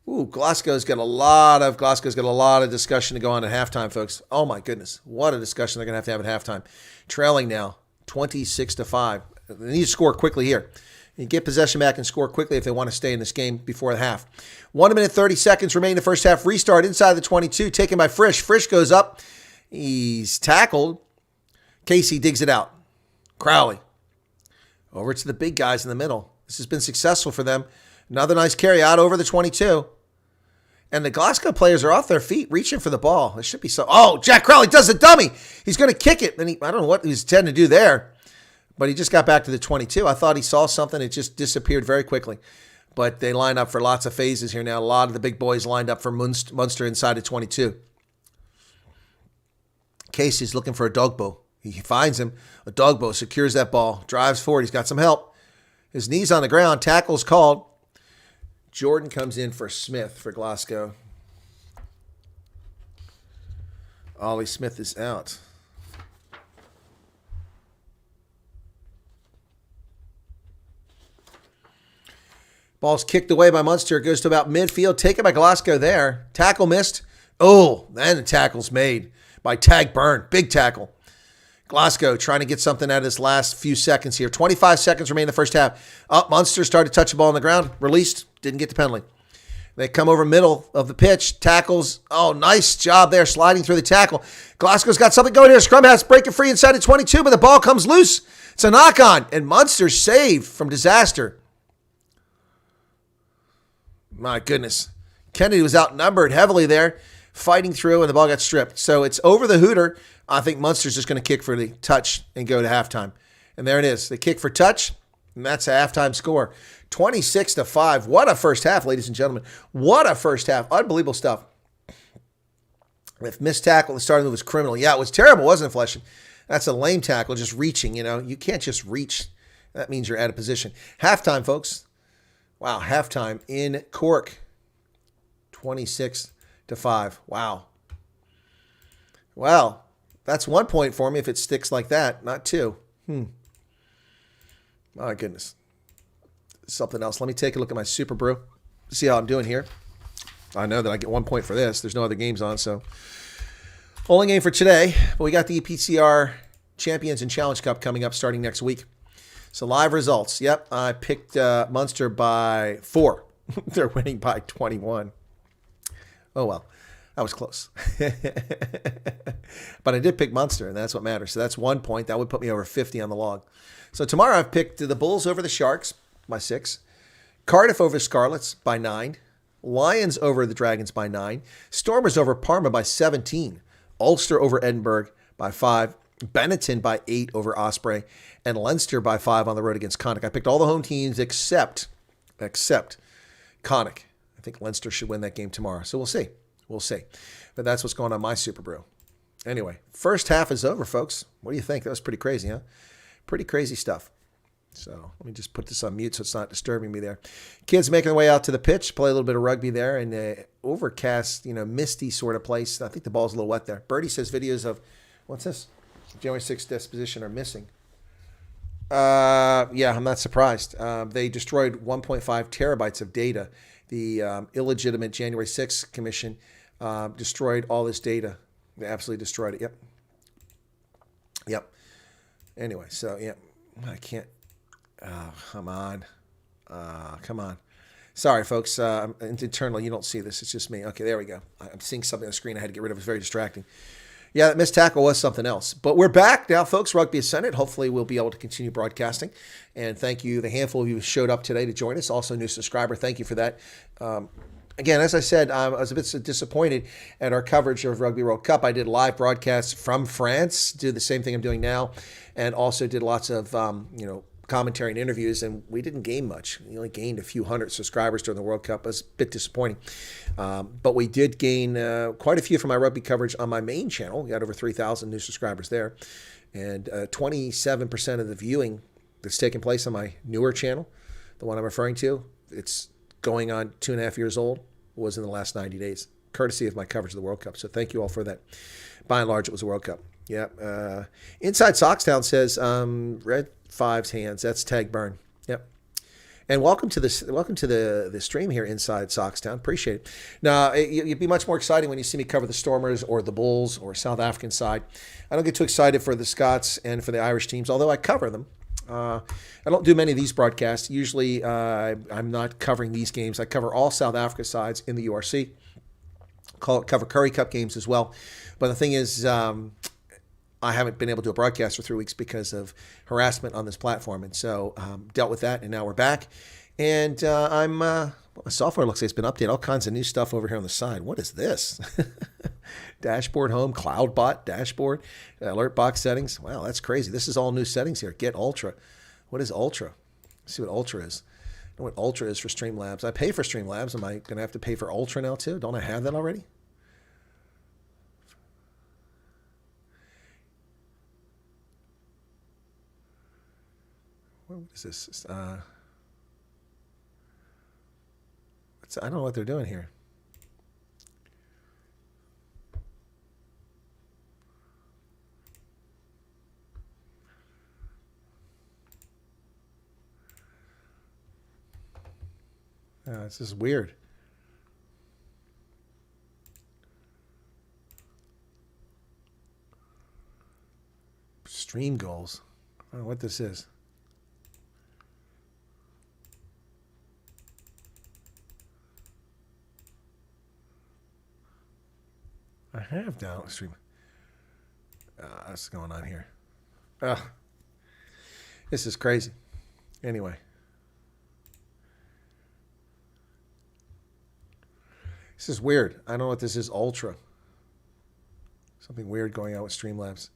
Ooh, Glasgow's got a lot of discussion to go on at halftime, folks. Oh my goodness. What a discussion they're going to have at halftime. Trailing now, 26-5. They need to score quickly here. You get possession back and score quickly if they want to stay in this game before the half. 1 minute, 30 seconds remaining in the first half. Restart inside the 22, taken by Frisch. Frisch goes up. He's tackled. Casey digs it out. Crowley. Over to the big guys in the middle. This has been successful for them. Another nice carry out over the 22. And the Glasgow players are off their feet, reaching for the ball. It should be so. Oh, Jack Crowley does the dummy. He's going to kick it. And I don't know what he's intending to do there. But he just got back to the 22. I thought he saw something. It just disappeared very quickly. But they line up for lots of phases here now. A lot of the big boys lined up for Munster inside the 22. Casey's looking for a Dogbo. He finds him. A Dogbo secures that ball. Drives forward. He's got some help. His knee's on the ground. Tackle's called. Jordan comes in for Smith for Glasgow. Ollie Smith is out. Ball's kicked away by Munster. It goes to about midfield. Taken by Glasgow there. Tackle missed. Oh, then the tackle's made by Tag Byrne. Big tackle. Glasgow trying to get something out of this last few seconds here. 25 seconds remain in the first half. Munster started to touch the ball on the ground. Released. Didn't get the penalty. They come over middle of the pitch. Tackles. Oh, nice job there sliding through the tackle. Glasgow's got something going here. Scrum half's breaking free inside the 22, but the ball comes loose. It's a knock-on, and Munster's saved from disaster. My goodness. Kennedy was outnumbered heavily there, fighting through, and the ball got stripped. So it's over the hooter. I think Munster's just going to kick for the touch and go to halftime. And there it is. They kick for touch, and that's a halftime score. 26-5. What a first half, ladies and gentlemen. What a first half. Unbelievable stuff. If missed tackle, the starting move was criminal. Yeah, it was terrible, wasn't it, Flesh? That's a lame tackle, just reaching, You can't just reach. That means you're out of position. Halftime, folks. Wow, halftime in Cork, 26-5. Wow. Well, that's 1 point for me if it sticks like that, not 2. My goodness. Something else. Let me take a look at my Super Brew, see how I'm doing here. I know that I get 1 point for this. There's no other games on, so. Only game for today, but we got the EPCR Champions and Challenge Cup coming up starting next week. So live results. Yep, I picked Munster by 4. They're winning by 21. Oh, well. That was close. But I did pick Munster, and that's what matters. So that's 1 point. That would put me over 50 on the log. So tomorrow I've picked the Bulls over the Sharks by 6. Cardiff over Scarlets by 9. Lions over the Dragons by 9. Stormers over Parma by 17. Ulster over Edinburgh by 5. Benetton by 8 over Osprey, and Leinster by 5 on the road against Connacht. I picked all the home teams except Connacht. I think Leinster should win that game tomorrow. So we'll see. But that's what's going on my Super Brew. Anyway, first half is over, folks. What do you think? That was pretty crazy, huh? Pretty crazy stuff. So let me just put this on mute so it's not disturbing me there. Kids making their way out to the pitch, play a little bit of rugby there in an overcast, misty sort of place. I think the ball's a little wet there. Birdie says videos of, what's this? January 6th disposition are missing. Yeah, I'm not surprised. They destroyed 1.5 terabytes of data. The illegitimate January 6th commission destroyed all this data. They absolutely destroyed it. Yep. Anyway, so yeah, I can't. Oh, come on. Come on. Sorry, folks. Internally, you don't see this. It's just me. Okay, there we go. I'm seeing something on the screen I had to get rid of. It's very distracting. Yeah, that missed tackle was something else. But we're back now, folks. Rugby Ascended. Hopefully, we'll be able to continue broadcasting. And thank you, the handful of you who showed up today to join us. Also, new subscriber. Thank you for that. Again, as I said, I was a bit disappointed at our coverage of Rugby World Cup. I did live broadcasts from France, did the same thing I'm doing now, and also did lots of, commentary and interviews, and we didn't gain much. We only gained a few hundred subscribers during the World Cup. It was a bit disappointing. But we did gain quite a few from my rugby coverage on my main channel. We got over 3,000 new subscribers there. And 27% of the viewing that's taking place on my newer channel, the one I'm referring to, it's going on 2.5 years old, was in the last 90 days, courtesy of my coverage of the World Cup. So thank you all for that. By and large, it was the World Cup. Yeah. Inside Sockstown says, Red Five's hands. That's Tag Burn. Yep. And welcome to this. Welcome to the stream here inside Sockstown. Appreciate it. Now, you'd be much more exciting when you see me cover the Stormers or the Bulls or South African side. I don't get too excited for the Scots and for the Irish teams, although I cover them. I don't do many of these broadcasts. Usually, I'm not covering these games. I cover all South Africa sides in the URC. Cover Currie Cup games as well. But the thing is, I haven't been able to do a broadcast for 3 weeks because of harassment on this platform. And so dealt with that, and now we're back. And my software looks like it's been updated. All kinds of new stuff over here on the side. What is this? Dashboard home, CloudBot dashboard, alert box settings. Wow, that's crazy. This is all new settings here. Get Ultra. What is Ultra? Let's see what Ultra is. I know what Ultra is for Streamlabs. I pay for Streamlabs. Am I going to have to pay for Ultra now too? Don't I have that already? What is this? I don't know what they're doing here. This is weird. Stream goals. I don't know what this is. I have downstream. What's going on here? This is crazy. Anyway. This is weird. I don't know what this is. Ultra. Something weird going on with Streamlabs.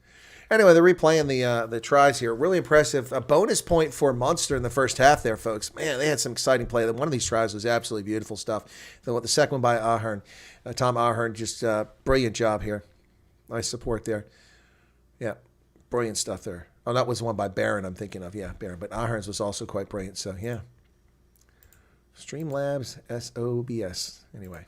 Anyway, they're replaying the tries here. Really impressive. A bonus point for Munster in the first half there, folks. Man, they had some exciting play. One of these tries was absolutely beautiful stuff. The second one by Ahern. Tom Ahern, just brilliant job here. Nice support there. Yeah, brilliant stuff there. Oh, that was the one by Barron I'm thinking of. Yeah, Barron. But Ahern's was also quite brilliant. So, yeah. Streamlabs, SOBS. Anyway.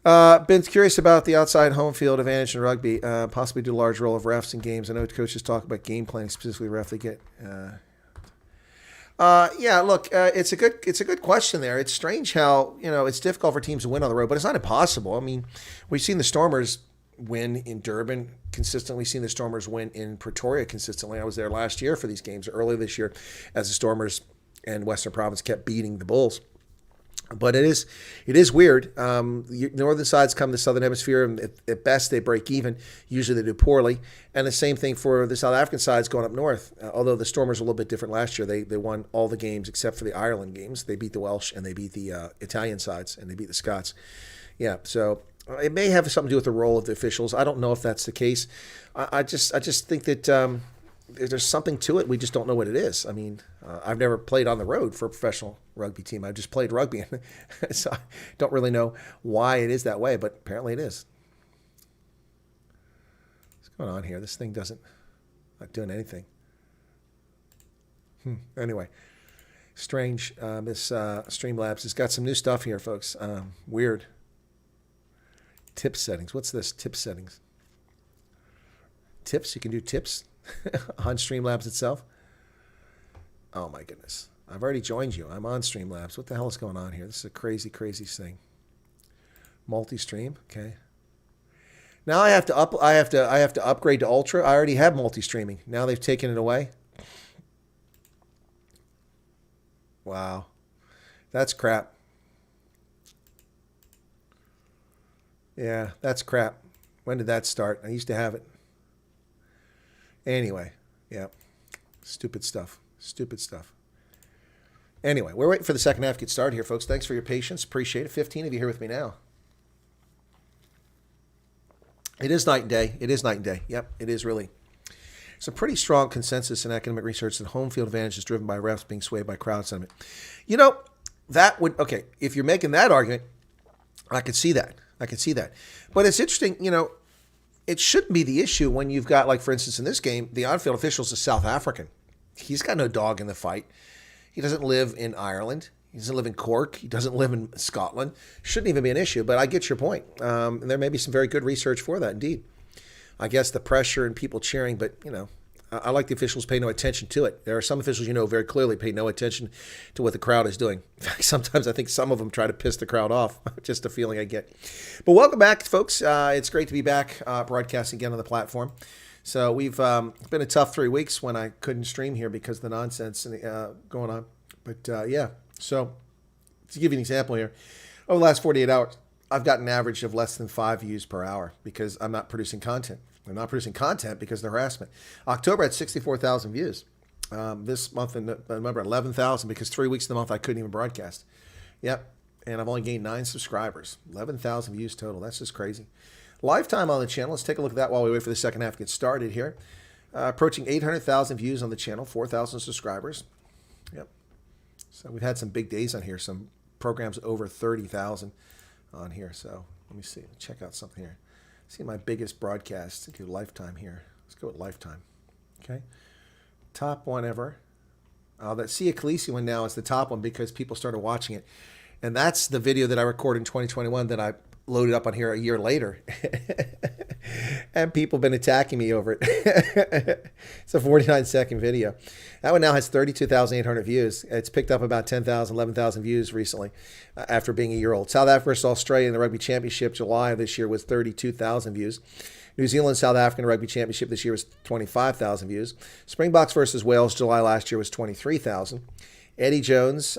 Been curious about the outside home field advantage in rugby. Possibly do a large role of refs in games. I know coaches talk about game planning, specifically ref they get. Yeah, look, it's a good question there. It's strange how it's difficult for teams to win on the road, but it's not impossible. I mean, we've seen the Stormers win in Durban consistently. We've seen the Stormers win in Pretoria consistently. I was there last year for these games, earlier this year, as the Stormers and Western Province kept beating the Bulls. But it is weird. The northern sides come to the southern hemisphere, and at best they break even. Usually they do poorly. And the same thing for the South African sides going up north. Although the Stormers were a little bit different last year. They won all the games except for the Ireland games. They beat the Welsh and they beat the Italian sides and they beat the Scots. Yeah, so it may have something to do with the role of the officials. I don't know if that's the case. I just think that there's something to it. We just don't know what it is. I mean, I've never played on the road for a professional rugby team. I've just played rugby. So I don't really know why it is that way, but apparently it is. What's going on here? This thing not doing anything. Anyway, strange. This Streamlabs has got some new stuff here, folks. Weird. Tip settings. What's this? Tip settings. Tips. You can do tips on Streamlabs itself. Oh my goodness. I've already joined you. I'm on Streamlabs. What the hell is going on here? This is a crazy, crazy thing. Multi-stream. Okay. Now I have to upgrade to Ultra. I already have multi-streaming. Now they've taken it away. Wow. That's crap. Yeah, that's crap. When did that start? I used to have it. Anyway, yeah. Stupid stuff. Stupid stuff. Anyway, we're waiting for the second half to get started here, folks. Thanks for your patience. Appreciate it. 15 of you here with me now. It is night and day. It is night and day. Yep, it is really. It's a pretty strong consensus in academic research that home field advantage is driven by refs being swayed by crowd sentiment. You know, that would, okay, if you're making that argument, I could see that. I could see that. But it's interesting, you know, it shouldn't be the issue when you've got, like, for instance, in this game, the on-field official is a South African. He's got no dog in the fight. He doesn't live in Ireland. He doesn't live in Cork. He doesn't live in Scotland. Shouldn't even be an issue, but I get your point. And there may be some very good research for that, indeed. I guess the pressure and people cheering, but, you know, I like the officials pay no attention to it. There are some officials, you know, very clearly pay no attention to what the crowd is doing. In fact, sometimes I think some of them try to piss the crowd off. Just a feeling I get. But welcome back, folks. It's great to be back broadcasting again on the platform. So we've it's been a tough 3 weeks when I couldn't stream here because of the nonsense going on. But yeah, so to give you an example here, over the last 48 hours, I've got an average of less than 5 views per hour because I'm not producing content. I'm not producing content because of the harassment. October had 64,000 views. This month in November, 11,000 because 3 weeks of the month I couldn't even broadcast. Yep, and I've only gained 9 subscribers. 11,000 views total. That's just crazy. Lifetime on the channel. Let's take a look at that while we wait for the second half to get started here. Approaching 800,000 views on the channel, 4,000 subscribers. Yep. So we've had some big days on here. Some programs over 30,000 on here. So let me see. Check out something here. See my biggest broadcast. Let's do Lifetime here. Let's go with Lifetime. Okay. Top one ever. That Sia Khaleesi one now is the top one because people started watching it. And that's the video that I recorded in 2021 that I loaded up on here a year later. And people have been attacking me over it. It's a 49-second video. That one now has 32,800 views. It's picked up about 10,000, 11,000 views recently after being a year old. South Africa versus Australia in the Rugby Championship July of this year was 32,000 views. New Zealand, South African Rugby Championship this year was 25,000 views. Springboks versus Wales July last year was 23,000. Eddie Jones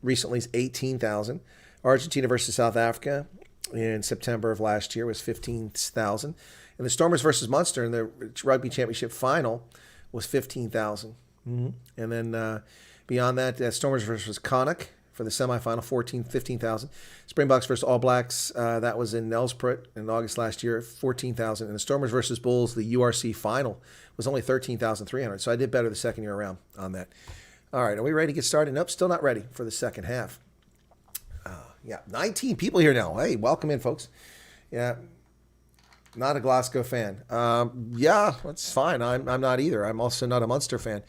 recently is 18,000. Argentina versus South Africa in September of last year was 15,000. And the Stormers versus Munster in the Rugby Championship final was 15,000. Mm-hmm. And then beyond that, Stormers versus Connacht for the semifinal, 15,000. Springboks versus All Blacks, that was in Nelspruit in August last year, 14,000. And the Stormers versus Bulls, the URC final, was only 13,300. So I did better the second year around on that. All right, are we ready to get started? Nope, still not ready for the second half. Yeah, 19 people here now. Hey, welcome in, folks. Yeah, not a Glasgow fan. Yeah, that's fine. I'm not either. I'm also not a Munster fan.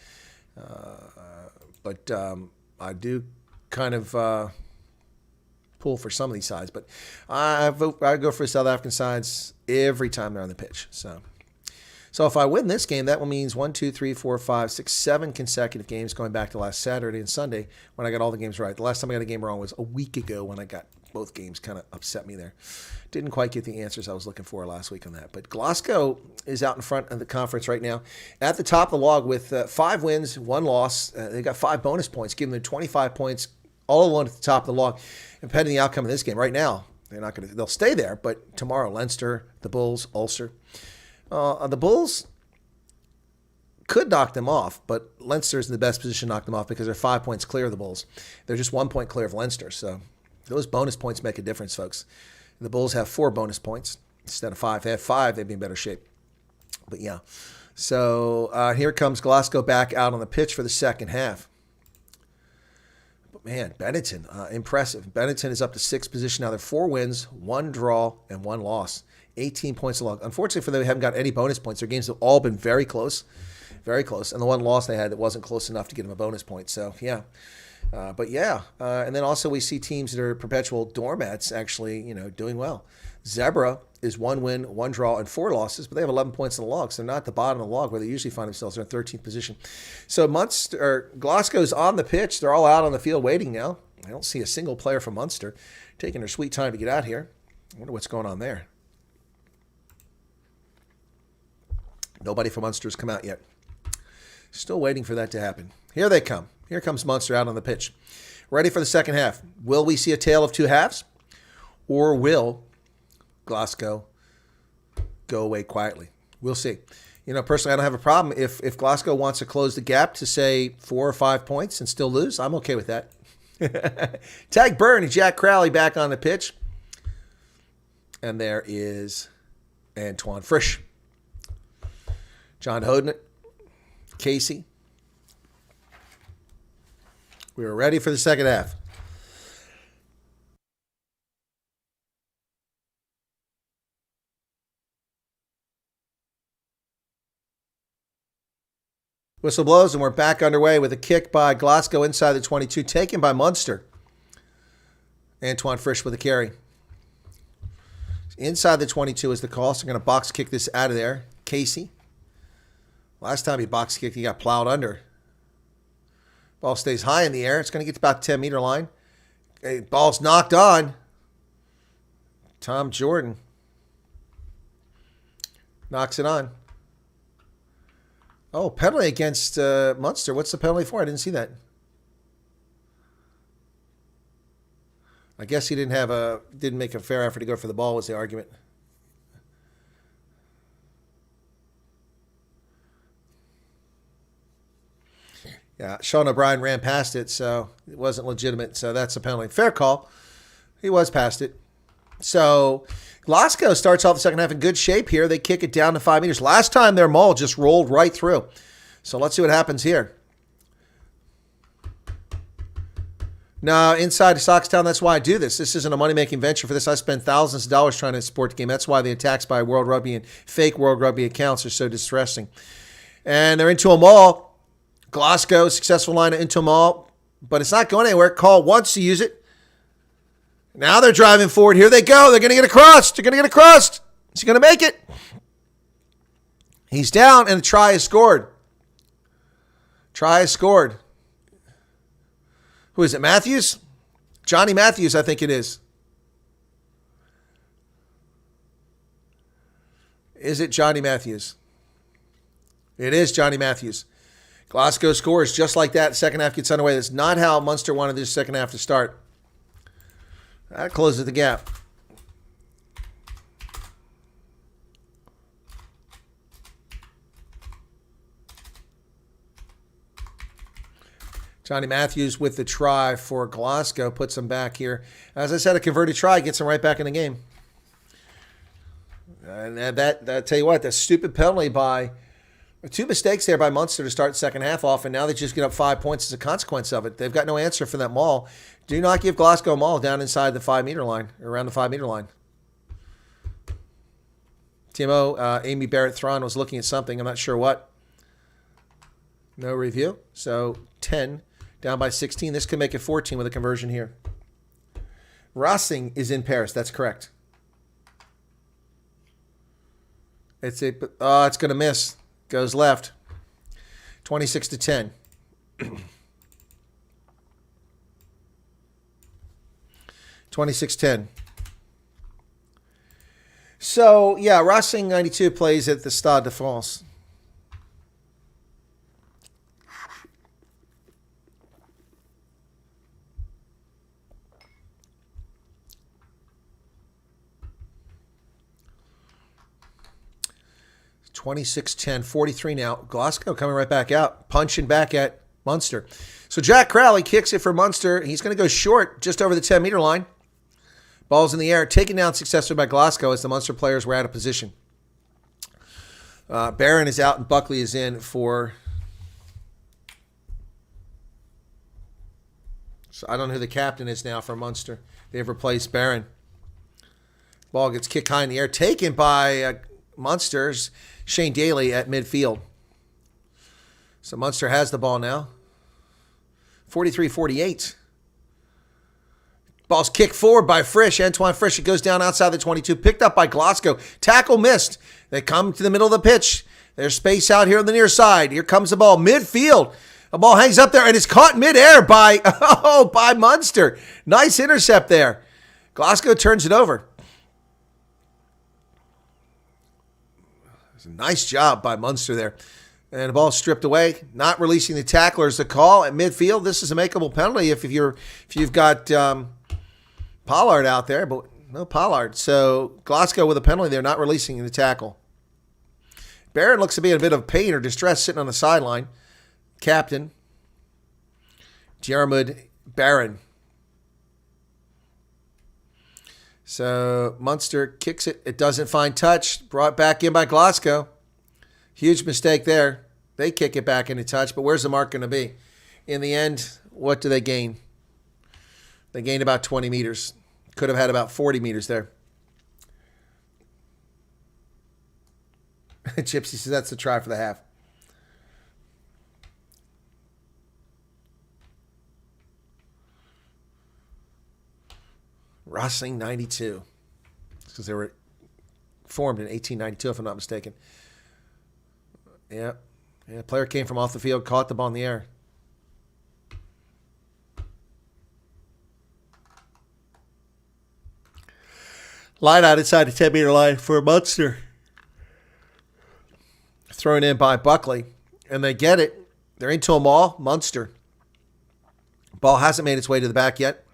But I do kind of pull for some of these sides. But I go for South African sides every time they're on the pitch. So if I win this game, that means 1, 2, 3, 4, 5, 6, 7 consecutive games going back to last Saturday and Sunday when I got all the games right. The last time I got a game wrong was a week ago when I got both games. Kind of upset me there. Didn't quite get the answers I was looking for last week on that. But Glasgow is out in front of the conference right now. At the top of the log with 5 wins, 1 loss. They got 5 bonus points, giving them 25 points all alone at the top of the log. And pending the outcome of this game right now, they'll stay there. But tomorrow, Leinster, the Bulls, Ulster. The Bulls could knock them off, but Leinster's in the best position to knock them off because they're 5 points clear of the Bulls. They're just 1 point clear of Leinster. So those bonus points make a difference, folks. The Bulls have 4 bonus points instead of 5. If they had 5, they'd be in better shape. But yeah. So here comes Glasgow back out on the pitch for the second half. But man, Benetton, impressive. Benetton is up to 6th position now. They're 4 wins, 1 draw, and 1 loss. 18 points along. Unfortunately for them, they haven't got any bonus points. Their games have all been very close. Very close. And the one loss they had that wasn't close enough to get them a bonus point. So, yeah. And then also we see teams that are perpetual doormats actually, doing well. Zebra is 1 win, 1 draw, and 4 losses, but they have 11 points in the log. So they're not at the bottom of the log where they usually find themselves. They're in 13th position. So Glasgow's on the pitch. They're all out on the field waiting now. I don't see a single player from Munster taking their sweet time to get out here. I wonder what's going on there. Nobody from Munster has come out yet. Still waiting for that to happen. Here they come. Here comes Munster out on the pitch. Ready for the second half. Will we see a tale of two halves? Or will Glasgow go away quietly? We'll see. You know, personally, I don't have a problem. If Glasgow wants to close the gap to, say, 4 or 5 points and still lose, I'm okay with that. Tag Byrne and Jack Crowley back on the pitch. And there is Antoine Frisch. John Hoden, Casey. We were ready for the second half. Whistle blows, and we're back underway with a kick by Glasgow inside the 22, taken by Munster. Antoine Frisch with a carry. Inside the 22 is the call, so we're going to box kick this out of there. Casey. Last time he box kicked, he got plowed under. Ball stays high in the air. It's going to get to about the 10-meter line. Ball's knocked on. Tom Jordan knocks it on. Oh, penalty against Munster. What's the penalty for? I didn't see that. I guess he didn't make a fair effort to go for the ball was the argument. Yeah, Sean O'Brien ran past it, so it wasn't legitimate. So that's a penalty. Fair call. He was past it. So Glasgow starts off the second half in good shape here. They kick it down to 5 meters. Last time their maul just rolled right through. So let's see what happens here. No, inside Sockstown, that's why I do this. This isn't a money-making venture for this. I spend thousands of dollars trying to support the game. That's why the attacks by World Rugby and fake World Rugby accounts are so distressing. And they're into a maul. Glasgow, successful line into a maul. But it's not going anywhere. Call wants to use it. Now they're driving forward. Here they go. They're going to get across. They're going to get across. Is he going to make it? He's down, and a try is scored. Try is scored. Who is it, Matthews? Johnny Matthews, I think it is. Is it Johnny Matthews? It is Johnny Matthews. Glasgow scores just like that. Second half gets underway. That's not how Munster wanted this second half to start. That closes the gap. Johnny Matthews with the try for Glasgow puts them back here. As I said, a converted try gets them right back in the game. And that tell you what, that stupid penalty by 2 mistakes there by Munster to start second half off, and now they just get up 5 points as a consequence of it. They've got no answer for that maul. Do not give Glasgow a maul down inside the 5-meter line, or around the 5-meter line. Timo, Amy Barrett-Thron was looking at something. I'm not sure what. No review. So 10 down by 16. This could make it 14 with a conversion here. Racing is in Paris. That's correct. It's going to miss. Goes left. 26-10. 26-10. So, yeah, Racing 92 plays at the Stade de France. (26-10), 43 now. Glasgow coming right back out, punching back at Munster. So Jack Crowley kicks it for Munster. He's going to go short, just over the 10-meter line. Ball's in the air, taken down successfully by Glasgow as the Munster players were out of position. Barron is out and Buckley is in for... So I don't know who the captain is now for Munster. They've replaced Barron. Ball gets kicked high in the air, taken by Munster's Shane Daly at midfield. So Munster has the ball now. 43-48. Ball's kicked forward by Frisch. Antoine Frisch. It goes down outside the 22. Picked up by Glasgow. Tackle missed. They come to the middle of the pitch. There's space out here on the near side. Here comes the ball. Midfield. The ball hangs up there and it's caught midair by Munster. Nice intercept there. Glasgow turns it over. Nice job by Munster there. And the ball stripped away. Not releasing the tackler is the call at midfield. This is a makeable penalty if you've got Pollard out there, but no Pollard. So Glasgow with a penalty there, not releasing the tackle. Barron looks to be in a bit of pain or distress sitting on the sideline. Captain Jermud Barron. So Munster kicks it. It doesn't find touch. Brought back in by Glasgow. Huge mistake there. They kick it back into touch, but where's the mark going to be? In the end, what do they gain? They gained about 20 meters. Could have had about 40 meters there. Gypsy says that's the try for the half. Rosling 92. Because they were formed in 1892, if I'm not mistaken. Yeah. Player came from off the field, caught the ball in the air. Line out inside the 10-meter line for Munster. Thrown in by Buckley. And they get it. They're into them all. Munster. Ball hasn't made its way to the back yet.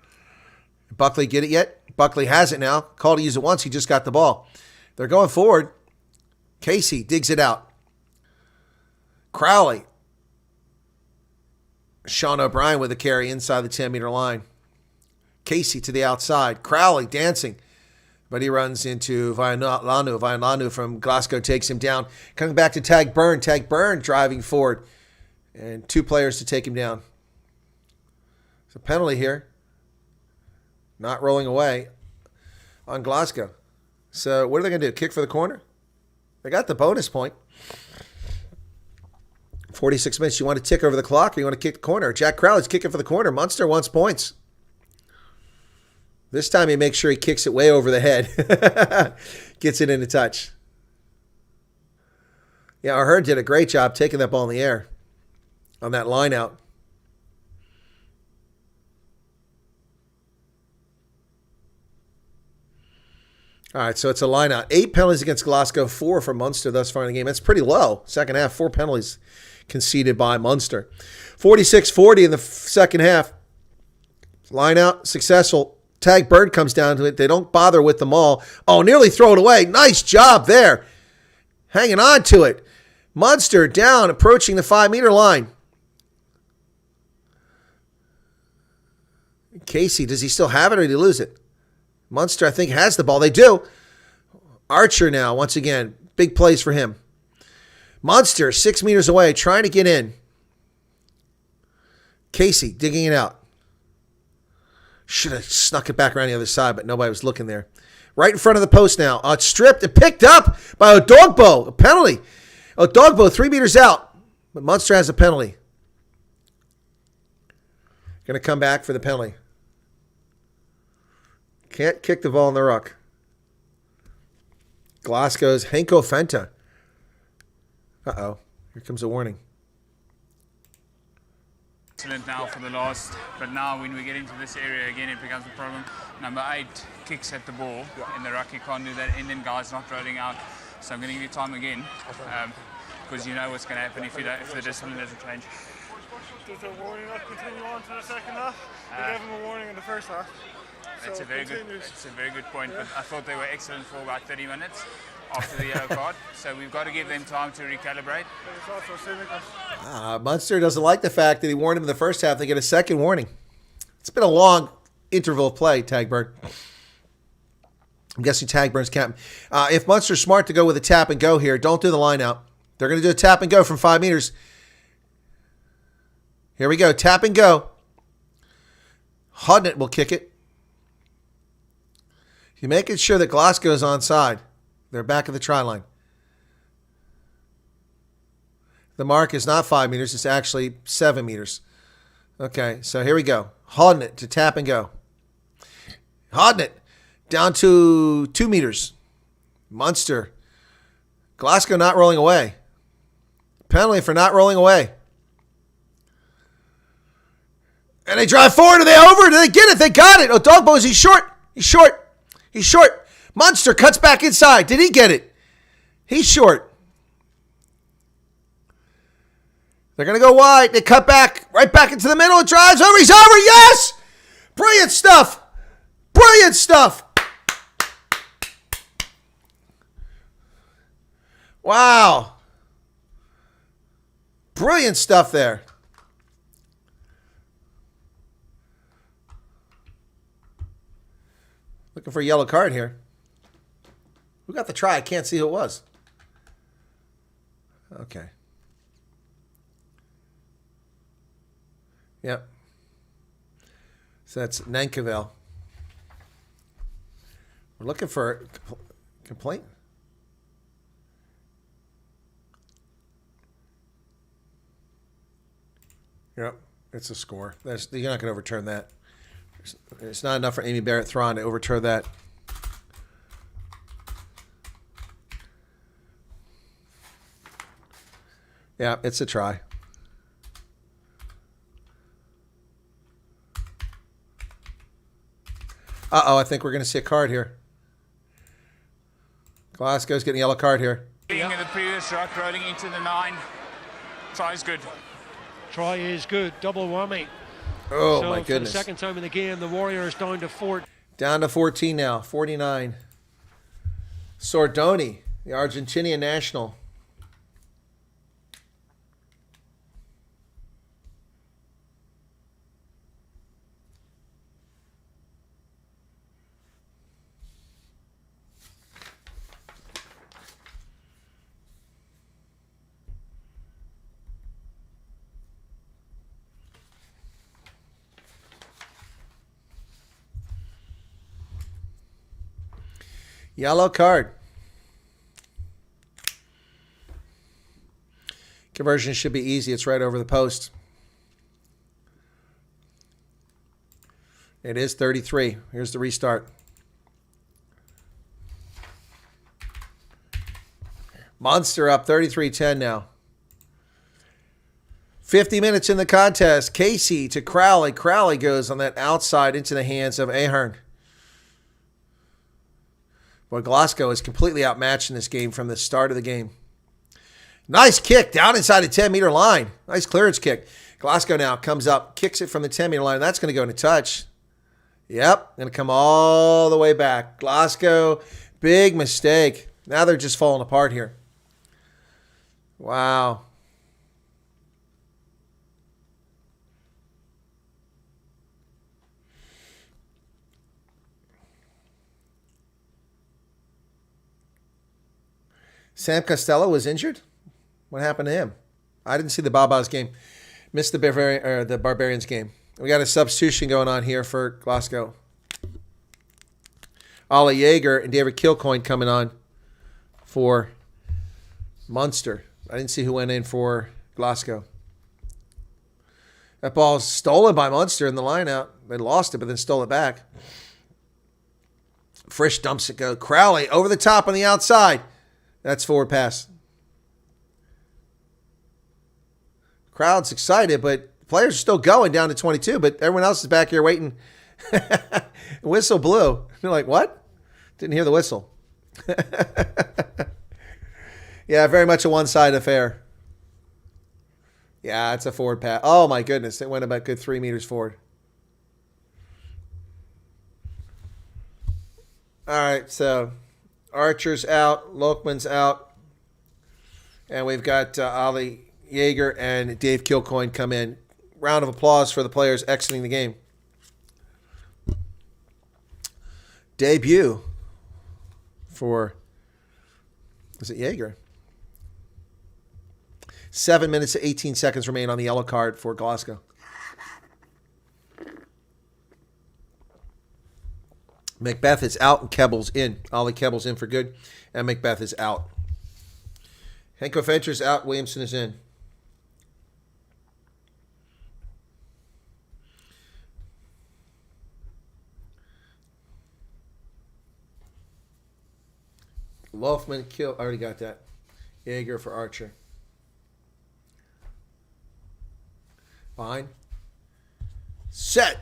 Buckley get it yet? Buckley has it now. Called to use it once. He just got the ball. They're going forward. Casey digs it out. Crowley. Sean O'Brien with a carry inside the 10-meter line. Casey to the outside. Crowley dancing. But he runs into Vainlanu. Vainlanu from Glasgow takes him down. Coming back to Tag Byrne. Tag Byrne driving forward. And 2 players to take him down. It's a penalty here. Not rolling away on Glasgow. So what are they going to do? Kick for the corner? They got the bonus point. 46 minutes. You want to tick over the clock or you want to kick the corner? Jack Crowley's kicking for the corner. Munster wants points. This time he makes sure he kicks it way over the head. Gets it into touch. Yeah, O'Hearn did a great job taking that ball in the air on that line out. All right, so it's a line out. 8 penalties against Glasgow, 4 for Munster thus far in the game. That's pretty low. Second half, 4 penalties conceded by Munster. 46-40 in the second half. Line out, successful. Tag Bird comes down to it. They don't bother with the maul. Oh, nearly throw it away. Nice job there. Hanging on to it. Munster down, approaching the 5-meter line. Casey, does he still have it or did he lose it? Munster, I think, has the ball. They do. Archer now, once again. Big plays for him. Munster, 6 meters away, trying to get in. Casey, digging it out. Should have snuck it back around the other side, but nobody was looking there. Right in front of the post now. It's stripped and picked up by Odogbo. A penalty. Odogbo, 3 meters out. But Munster has a penalty. Going to come back for the penalty. Can't kick the ball in the ruck. Glasgow's Henko Fenta. Uh-oh. Here comes a warning. Excellent now for the last, but now when we get into this area again, it becomes a problem. Number 8 kicks at the ball in the ruck. You can't do that. And then guys not rolling out. So I'm going to give you time again because you know what's going to happen if the discipline doesn't change. Does the warning not continue on to the second half? We gave them a warning in the first half. That's a very good point, but I thought they were excellent for about 30 minutes after the yellow card. So we've got to give them time to recalibrate. Munster doesn't like the fact that he warned him in the first half. They get a second warning. It's been a long interval of play, Tagburn. I'm guessing Tagburn's captain. If Munster's smart to go with a tap and go here, don't do the line out. They're going to do a tap and go from 5 meters. Here we go. Tap and go. Hudnett will kick it. You're making sure that Glasgow's onside. They're back at the try line. The mark is not 5 meters. It's actually 7 meters. Okay, so here we go. Hudnett to tap and go. Hudnett down to 2 meters. Munster. Glasgow not rolling away. Penalty for not rolling away. And they drive forward. Are they over? Do they get it? They got it. Odogbo, he's short. He's short. He's short. Munster cuts back inside. Did he get it? He's short. They're going to go wide. They cut back. Right back into the middle. It drives over. He's over. Yes! Brilliant stuff. Brilliant stuff. Wow. Brilliant stuff there. Looking for a yellow card here. Who got the try? I can't see who it was. Okay. Yep. So that's Nankerville. We're looking for a complaint. Yep. It's a score. You're not going to overturn that. It's not enough for Amy Barrett-Thron to overturn that. Yeah, it's a try. Uh-oh, I think we're going to see a card here. Glasgow's getting a yellow card here. Being in the previous ruck, rolling into the 9. Try is good. Try is good. Double whammy. Oh, so my goodness. For the second time in the game, the Warriors down to 4. Down to 14 now, 49. Sordoni, the Argentinian national. Yellow card. Conversion should be easy. It's right over the post. It is 33. Here's the restart. Munster up 33-10 now. 50 minutes in the contest. Casey to Crowley. Crowley goes on that outside into the hands of Ahern. Boy, Glasgow is completely outmatched in this game from the start of the game. Nice kick down inside the 10-meter line. Nice clearance kick. Glasgow now comes up, kicks it from the 10-meter line. That's going to go into touch. Yep, going to come all the way back. Glasgow, big mistake. Now they're just falling apart here. Wow. Sam Costello was injured. What happened to him? I didn't see the Babas game. Missed the Barbarians game. We got a substitution going on here for Glasgow. Ollie Jaeger and David Kilcoyne coming on for Munster. I didn't see who went in for Glasgow. That ball's stolen by Munster in the line-out. They lost it, but then stole it back. Frisch dumps it go. Crowley over the top on the outside. That's forward pass. Crowd's excited, but players are still going down to 22, but everyone else is back here waiting. Whistle blew. They're like, what? Didn't hear the whistle. Yeah, very much a one-sided affair. Yeah, it's a forward pass. Oh, my goodness. It went about good 3 meters forward. All right, so Archer's out. Lokman's out. And we've got Ollie Jaeger and Dave Kilcoyne come in. Round of applause for the players exiting the game. Debut for, is it Jaeger? 7 minutes to 18 seconds remain on the yellow card for Glasgow. Macbeth is out and Kebble's in. Ollie Kebble's in for good, and Macbeth is out. Henko Venture's out. Williamson is in. Lofman, Kill. I already got that. Jaeger for Archer. Fine. Set.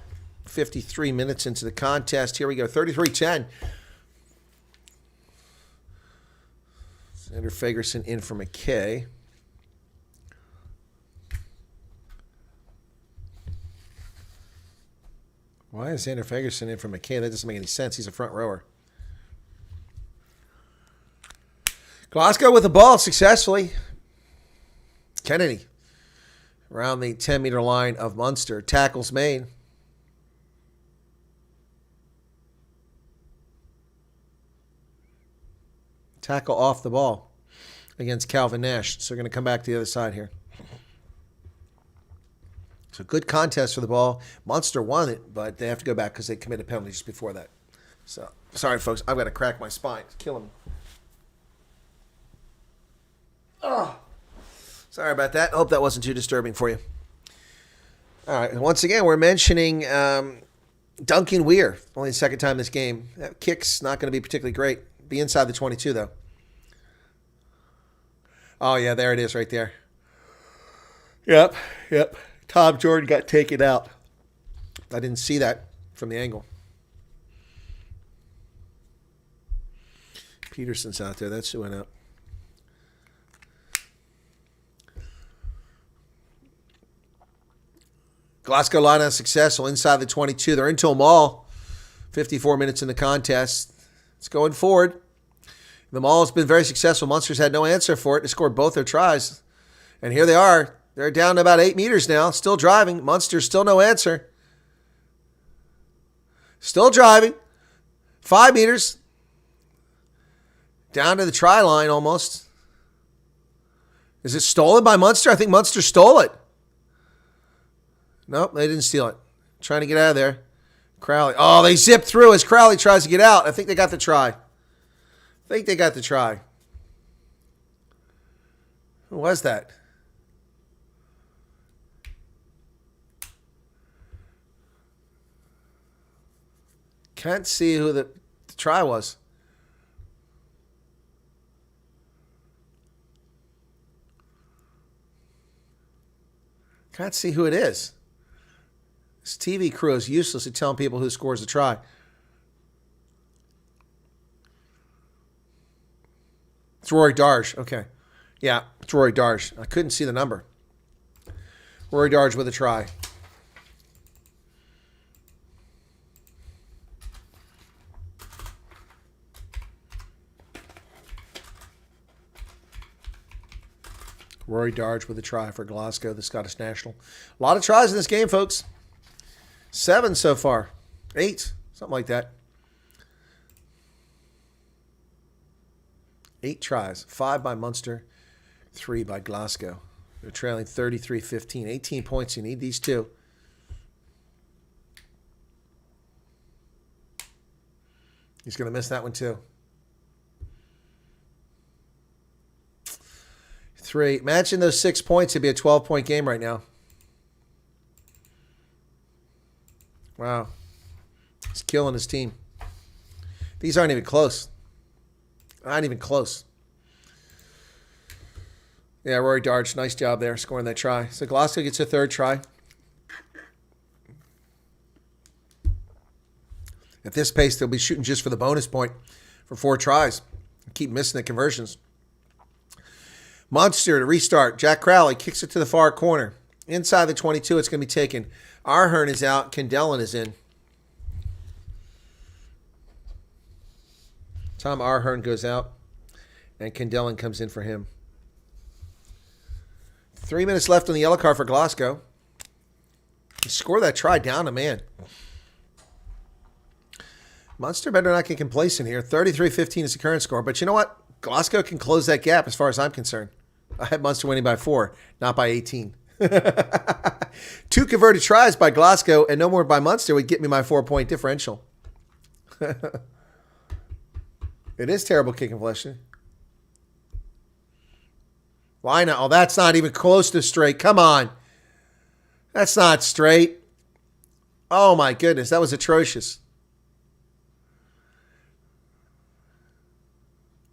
53 minutes into the contest. Here we go. 33-10. Xander Fagerson in for McKay. Why is Xander Fagerson in for McKay? That doesn't make any sense. He's a front rower. Glasgow with the ball successfully. Kennedy around the 10-meter line of Munster. Tackles made. Tackle off the ball against Calvin Nash. So we're going to come back to the other side here. So good contest for the ball. Munster won it, but they have to go back because they committed a penalty just before that. So sorry, folks. I've got to crack my spine. It's killing me. Oh, sorry about that. I hope that wasn't too disturbing for you. All right. Once again, we're mentioning Duncan Weir. Only the second time this game. That kick's not going to be particularly great. Be inside the 22, though. Oh, yeah, there it is right there. Yep. Tom Jordan got taken out. I didn't see that from the angle. Peterson's out there. That's who went out. Glasgow line out successful inside the 22. They're into them all. 54 minutes in the contest. It's going forward. The Maul has been very successful. Munster's had no answer for it. They scored both their tries. And here they are. They're down to about 8 meters now. Still driving. Munster still no answer. Still driving. 5 meters. Down to the try line almost. Is it stolen by Munster? I think Munster stole it. Nope, they didn't steal it. Trying to get out of there. Crowley. Oh, they zipped through as Crowley tries to get out. I think they got the try. Who was that? Can't see who the try was. Can't see who it is. This TV crew is useless at telling people who scores the try. It's Rory Darge. Okay. Yeah, it's Rory Darge. I couldn't see the number. Rory Darge with a try. Rory Darge with a try for Glasgow, the Scottish national. A lot of tries in this game, folks. 7 so far. 8, something like that. 8 tries. 5 by Munster, 3 by Glasgow. They're trailing 33-15. 18 points. You need these two. He's going to miss that one too. 3. Imagine those 6 points. It'd be a 12-point game right now. Wow. He's killing his team. These aren't even close. Not even close. Yeah, Rory Darge, nice job there scoring that try. So Glasgow gets a third try. At this pace, they'll be shooting just for the bonus point for 4 tries. Keep missing the conversions. Munster to restart. Jack Crowley kicks it to the far corner. Inside the 22, it's going to be taken. Ahern is out. Kendellen is in. Tom Ahern goes out, and Kendellen comes in for him. 3 minutes left on the yellow card for Glasgow. Score that try down a man. Munster better not get complacent here. 33-15 is the current score. But you know what? Glasgow can close that gap as far as I'm concerned. I had Munster winning by 4, not by 18. 2 converted tries by Glasgow and no more by Munster would get me my 4-point differential. It is terrible kicking flesh. Why not? Oh, that's not even close to straight. Come on. That's not straight. Oh, my goodness. That was atrocious.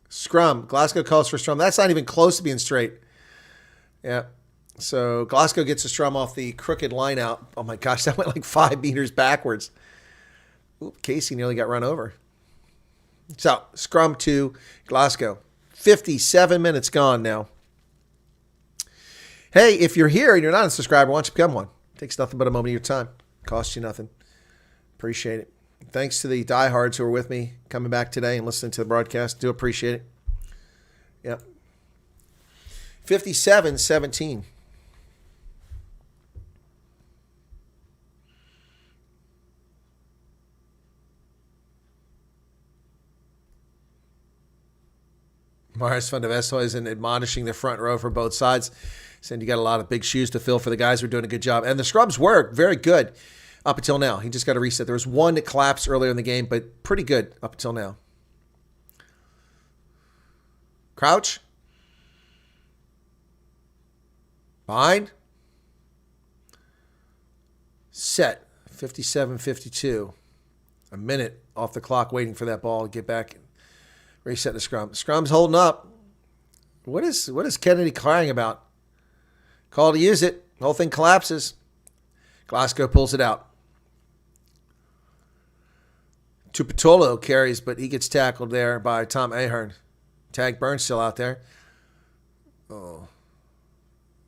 Scrum. Glasgow calls for scrum. That's not even close to being straight. Yeah. So Glasgow gets a scrum off the crooked line out. Oh, my gosh. That went like 5 meters backwards. Oop, Casey nearly got run over. So scrum to Glasgow. 57 minutes gone now. Hey, if you're here and you're not a subscriber, why don't you become one? It takes nothing but a moment of your time. Costs you nothing. Appreciate it. Thanks to the diehards who are with me coming back today and listening to the broadcast. Do appreciate it. Yep. 57-17. Marius van der Westhuizen admonishing the front row for both sides. Saying you got a lot of big shoes to fill for the guys who are doing a good job. And the scrubs were very good up until now. He just got a reset. There was one that collapsed earlier in the game, but pretty good up until now. Crouch. Behind. Set. 57-52. A minute off the clock waiting for that ball to get back and reset the scrum. Scrum's holding up. What is Kennedy crying about? Call to use it. The whole thing collapses. Glasgow pulls it out. Tupatolo carries, but he gets tackled there by Tom Ahern. Tag Burns still out there. Oh.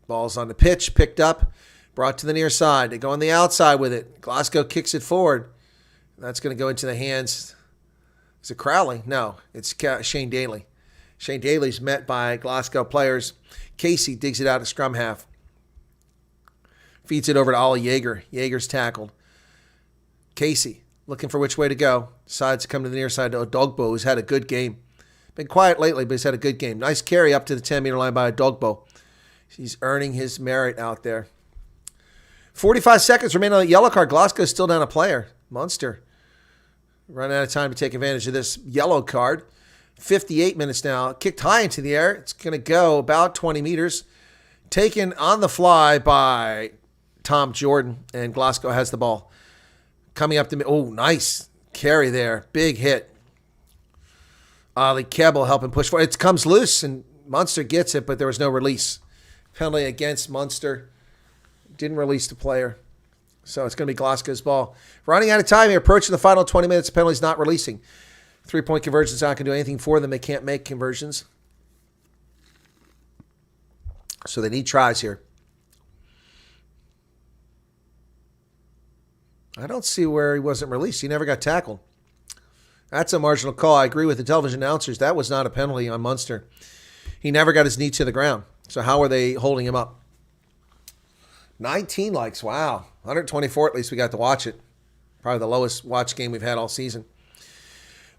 Ball's on the pitch, picked up, brought to the near side. They go on the outside with it. Glasgow kicks it forward. That's going to go into the hands. Is it Crowley? No, it's Shane Daly. Shane Daly's met by Glasgow players. Casey digs it out of scrum half. Feeds it over to Ollie Yeager. Yeager's tackled. Casey looking for which way to go. Decides to come to the near side to Odogbo, who's had a good game. Been quiet lately, but he's had a good game. Nice carry up to the 10-meter line by Odogbo. He's earning his merit out there. 45 seconds remain on the yellow card. Glasgow's still down a player. Munster running out of time to take advantage of this yellow card. 58 minutes now. Kicked high into the air. It's going to go about 20 meters. Taken on the fly by Tom Jordan, and Glasgow has the ball. Coming up to me. Oh, nice carry there. Big hit. Ali Kebble helping push forward. It comes loose, and Munster gets it, but there was no release. Penalty against Munster. Didn't release the player. So it's going to be Glasgow's ball. Running out of time here. Approaching the final 20 minutes. Penalty's not releasing. 3-point conversions not going to do anything for them. They can't make conversions. So they need tries here. I don't see where he wasn't released. He never got tackled. That's a marginal call. I agree with the television announcers. That was not a penalty on Munster. He never got his knee to the ground. So how are they holding him up? 19 likes. Wow. 124 at least we got to watch it. Probably the lowest watch game we've had all season.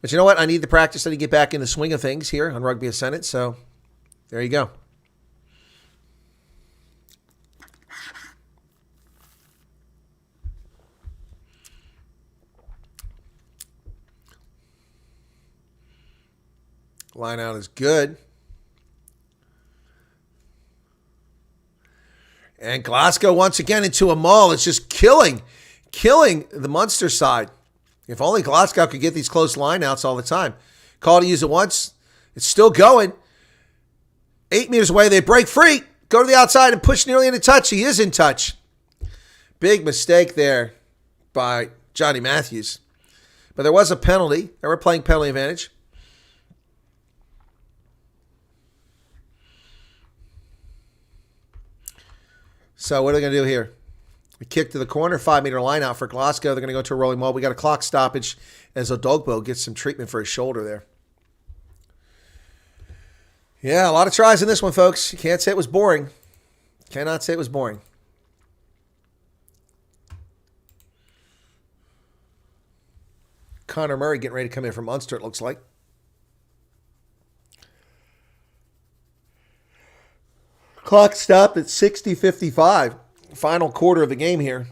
But you know what? I need the practice. I need to get back in the swing of things here on Rugby Ascendant. So there you go. Line out is good. And Glasgow once again into a maul. It's just killing the Munster side. If only Glasgow could get these close lineouts all the time. Call to use it once. It's still going. 8 meters away. They break free. Go to the outside and push nearly into touch. He is in touch. Big mistake there by Johnny Matthews. But there was a penalty. They were playing penalty advantage. So what are they going to do here? A kick to the corner, 5-meter line out for Glasgow. They're going to go to a rolling maul. We got a clock stoppage as Odogbo gets some treatment for his shoulder there. Yeah, a lot of tries in this one, folks. You can't say it was boring. Cannot say it was boring. Connor Murray getting ready to come in from Munster, it looks like. Clock stopped at 60:55. Final quarter of the game here.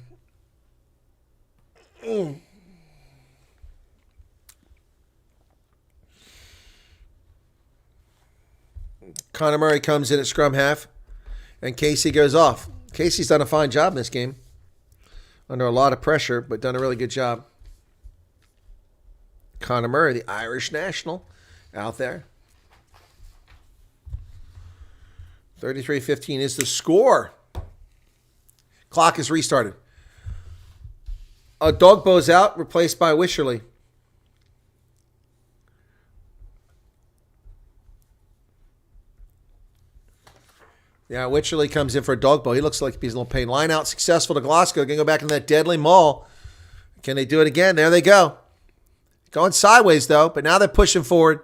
Connor Murray comes in at scrum half, and Casey goes off. Casey's done a fine job in this game. Under a lot of pressure, but done a really good job. Connor Murray, the Irish national, out there. 33-15 is the score. Clock is restarted. Odogbo's out, replaced by Wisherly. Yeah, Wisherly comes in for Odogbo. He looks like he's a little pain. Line out successful to Glasgow. Going to go back in that deadly maul. Can they do it again? There they go. Going sideways, though, but now they're pushing forward.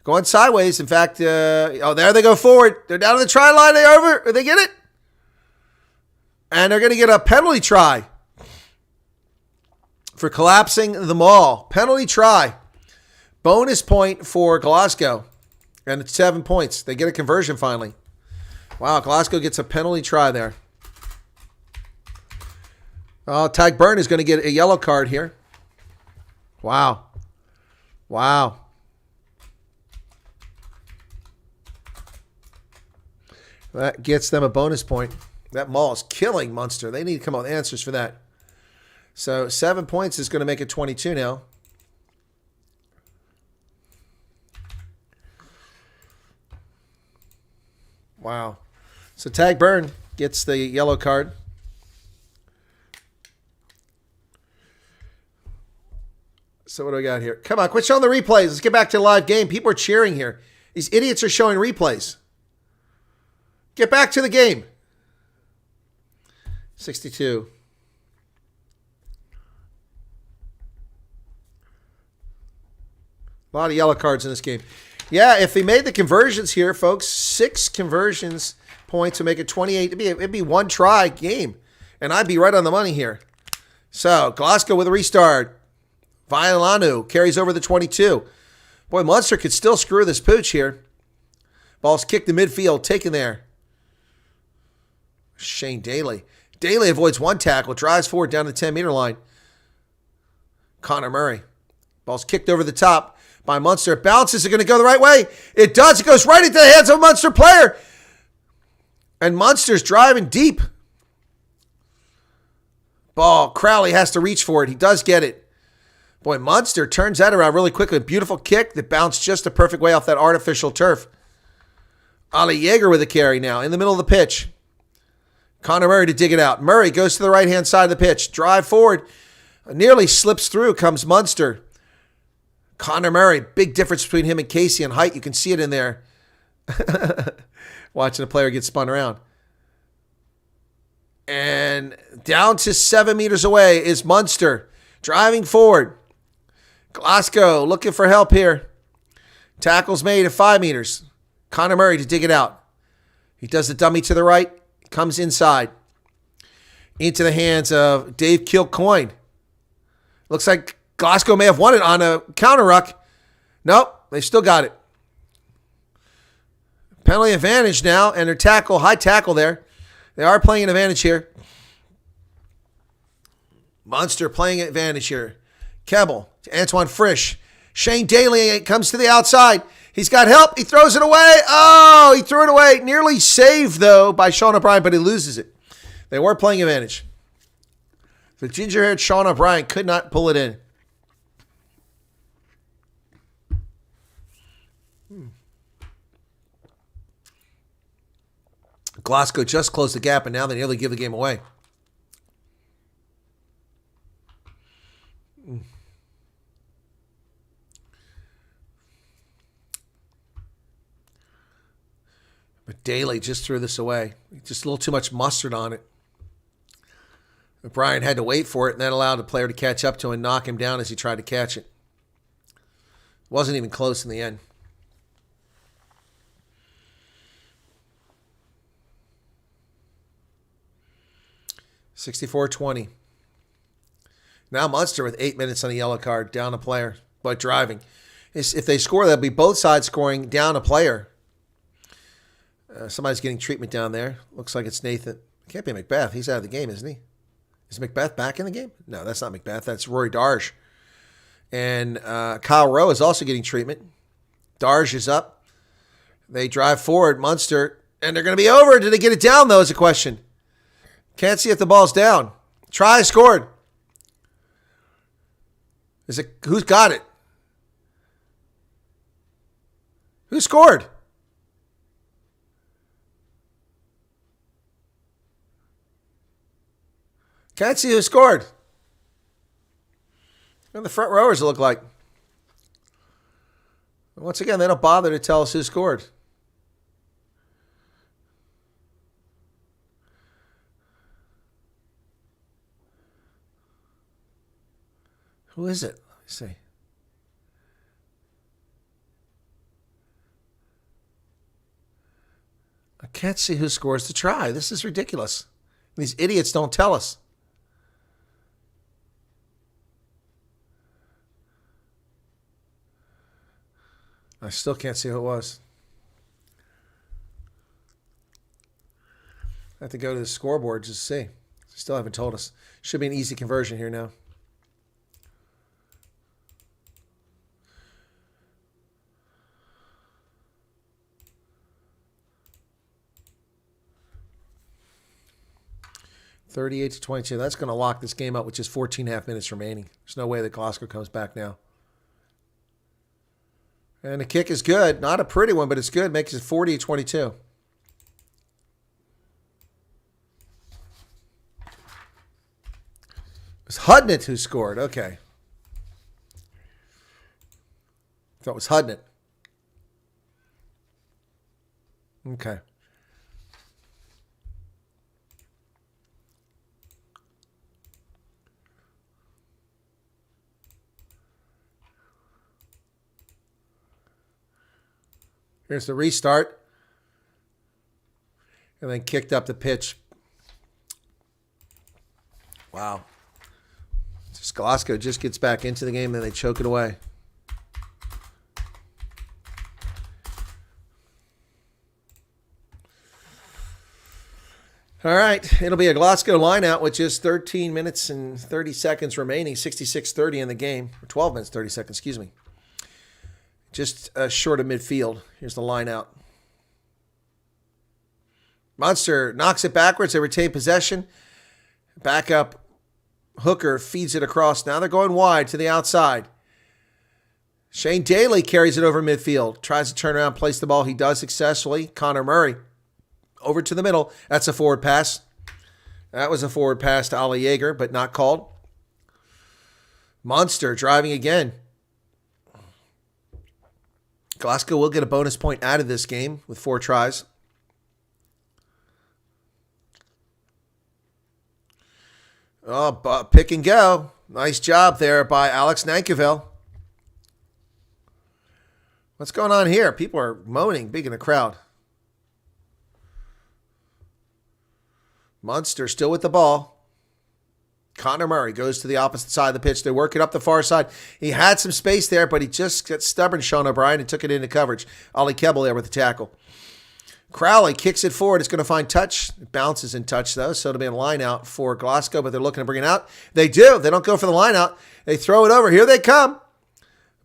Going sideways. In fact, there they go forward. They're down to the try line. They're over. They get it. And they're going to get a penalty try for collapsing the maul. Penalty try. Bonus point for Glasgow. And it's 7 points. They get a conversion finally. Wow, Glasgow gets a penalty try there. Tagburn is going to get a yellow card here. Wow. Wow. That gets them a bonus point. That maul is killing Munster. They need to come up with answers for that. So 7 points is going to make it 22 now. Wow. So Tagburn gets the yellow card. So what do we got here? Come on, quit showing the replays. Let's get back to the live game. People are cheering here. These idiots are showing replays. Get back to the game. 62. A lot of yellow cards in this game. Yeah, if they made the conversions here, folks, 6 conversions points would make it 28. It'd be one try game, and I'd be right on the money here. So Glasgow with a restart. Violanu carries over the 22. Boy, Munster could still screw this pooch here. Ball's kicked to midfield, taken there. Shane Daly. Daly avoids one tackle, drives forward down the 10-meter line. Connor Murray. Ball's kicked over the top by Munster. It bounces. Is it going to go the right way? It does. It goes right into the hands of a Munster player. And Munster's driving deep. Ball. Crowley has to reach for it. He does get it. Boy, Munster turns that around really quickly. Beautiful kick that bounced just the perfect way off that artificial turf. Ali Yeager with a carry now in the middle of the pitch. Connor Murray to dig it out. Murray goes to the right-hand side of the pitch. Drive forward. Nearly slips through comes Munster. Connor Murray, big difference between him and Casey in height. You can see it in there. Watching a player get spun around. And down to 7 meters away is Munster. Driving forward. Glasgow looking for help here. Tackles made at 5 meters. Connor Murray to dig it out. He does the dummy to the right. Comes inside. Into the hands of Dave Kilcoyne. Looks like Glasgow may have won it on a counter ruck. Nope, they still got it. Penalty advantage now, and their tackle, high tackle there. They are playing an advantage here. Munster playing advantage here. Kebble to Antoine Frisch. Shane Daly comes to the outside. He's got help. He throws it away. Oh, he threw it away. Nearly saved, though, by Sean O'Brien, but he loses it. They were playing advantage. The ginger-haired Sean O'Brien could not pull it in. Glasgow just closed the gap, and now they nearly give the game away. But Daly just threw this away. Just a little too much mustard on it. O'Brien had to wait for it and then allowed the player to catch up to him and knock him down as he tried to catch it. Wasn't even close in the end. (64-20). Now Munster with 8 minutes on a yellow card, down a player, but driving. If they score, that'll be both sides scoring down a player. Somebody's getting treatment down there. Looks like it's Nathan. It can't be Macbeth. He's out of the game, isn't he? Is Macbeth back in the game? No, that's not Macbeth. That's Rory Darge. And Kyle Rowe is also getting treatment. Darge is up. They drive forward, Munster, and they're going to be over. Did they get it down, though, is a question. Can't see if the ball's down. Try scored. Who's got it? Who scored? Can't see who scored. And the front rowers look like. Once again, they don't bother to tell us who scored. Who is it? Let me see. I can't see who scores the try. This is ridiculous. These idiots don't tell us. I still can't see who it was. I have to go to the scoreboard just to see. Still haven't told us. Should be an easy conversion here now. (38-22). That's going to lock this game up with just 14.5 minutes remaining. There's no way that Glasgow comes back now. And the kick is good. Not a pretty one, but it's good. Makes it 40-22. It was Hudnett who scored. Okay. I thought it was Hudnett. Okay. Here's the restart. And then kicked up the pitch. Wow. Just Glasgow just gets back into the game, then they choke it away. All right. It'll be a Glasgow line-out with just 13 minutes and 30 seconds remaining. 66-30 in the game. Or 12 minutes, 30 seconds, excuse me. Just short of midfield. Here's the line out. Munster knocks it backwards. They retain possession. Back up. Hooker feeds it across. Now they're going wide to the outside. Shane Daly carries it over midfield. Tries to turn around, place the ball. He does successfully. Connor Murray over to the middle. That's a forward pass. That was a forward pass to Ali Jaeger, but not called. Munster driving again. Glasgow will get a bonus point out of this game with 4 tries. Oh, pick and go. Nice job there by Alex Nankerville. What's going on here? People are moaning big in the crowd. Munster still with the ball. Connor Murray goes to the opposite side of the pitch. They work it up the far side. He had some space there, but he just got stubborn, Sean O'Brien, and took it into coverage. Ollie Kebbell there with the tackle. Crowley kicks it forward. It's going to find touch. It bounces in touch, though, so it'll be a line out for Glasgow, but they're looking to bring it out. They do. They don't go for the line out. They throw it over. Here they come.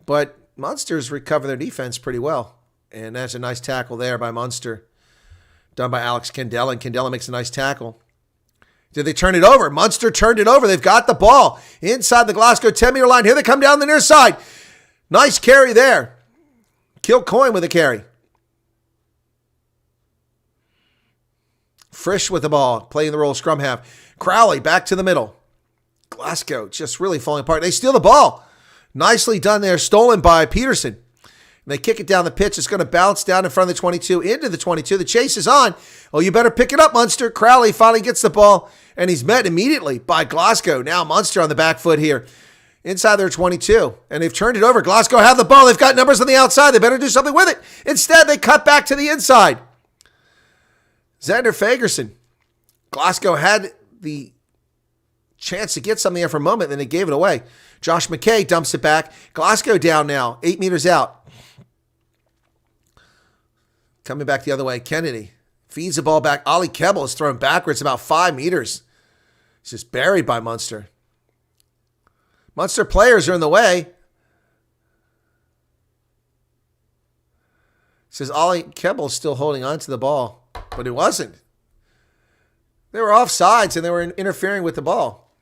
But Munster's recover their defense pretty well, and that's a nice tackle there by Munster, done by Alex Kendella, and Kendella makes a nice tackle. Did they turn it over? Munster turned it over. They've got the ball inside the Glasgow 10-meter line. Here they come down the near side. Nice carry there. Kilcoyne with a carry. Frisch with the ball, playing the role of scrum half. Crowley back to the middle. Glasgow just really falling apart. They steal the ball. Nicely done there. Stolen by Peterson. And they kick it down the pitch. It's going to bounce down in front of the 22, into the 22. The chase is on. Oh, you better pick it up, Munster. Crowley finally gets the ball, and he's met immediately by Glasgow. Now Munster on the back foot here. Inside their 22. And they've turned it over. Glasgow have the ball. They've got numbers on the outside. They better do something with it. Instead, they cut back to the inside. Xander Fagerson. Glasgow had the chance to get something there for a moment, then they gave it away. Josh McKay dumps it back. Glasgow down now, 8 meters out. Coming back the other way, Kennedy feeds the ball back. Ollie Kebbell is thrown backwards about 5 meters. He's just buried by Munster. Munster players are in the way. Says Ollie Kebbell still holding on to the ball, but it wasn't. They were offsides and they were interfering with the ball.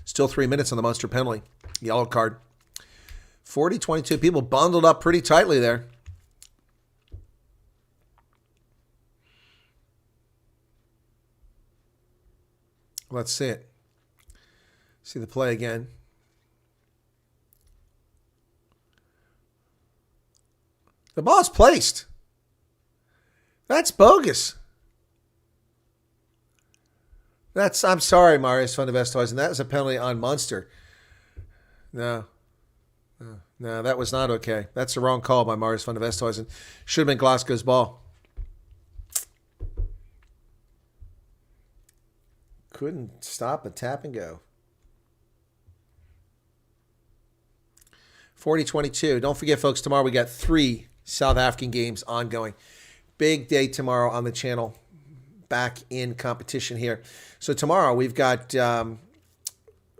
Still 3 minutes on the Munster penalty. Yellow card. 40-22 people bundled up pretty tightly there. Let's see it. See the play again. The ball's placed. That's bogus. I'm sorry, Marius van der Westhuizen. That was a penalty on Munster. No, that was not okay. That's the wrong call by Marius van der Westhuizen. Should have been Glasgow's ball. Couldn't stop a tap and go. 40-22. Don't forget, folks, tomorrow we got 3 South African games ongoing. Big day tomorrow on the channel. Back in competition here. So tomorrow we've got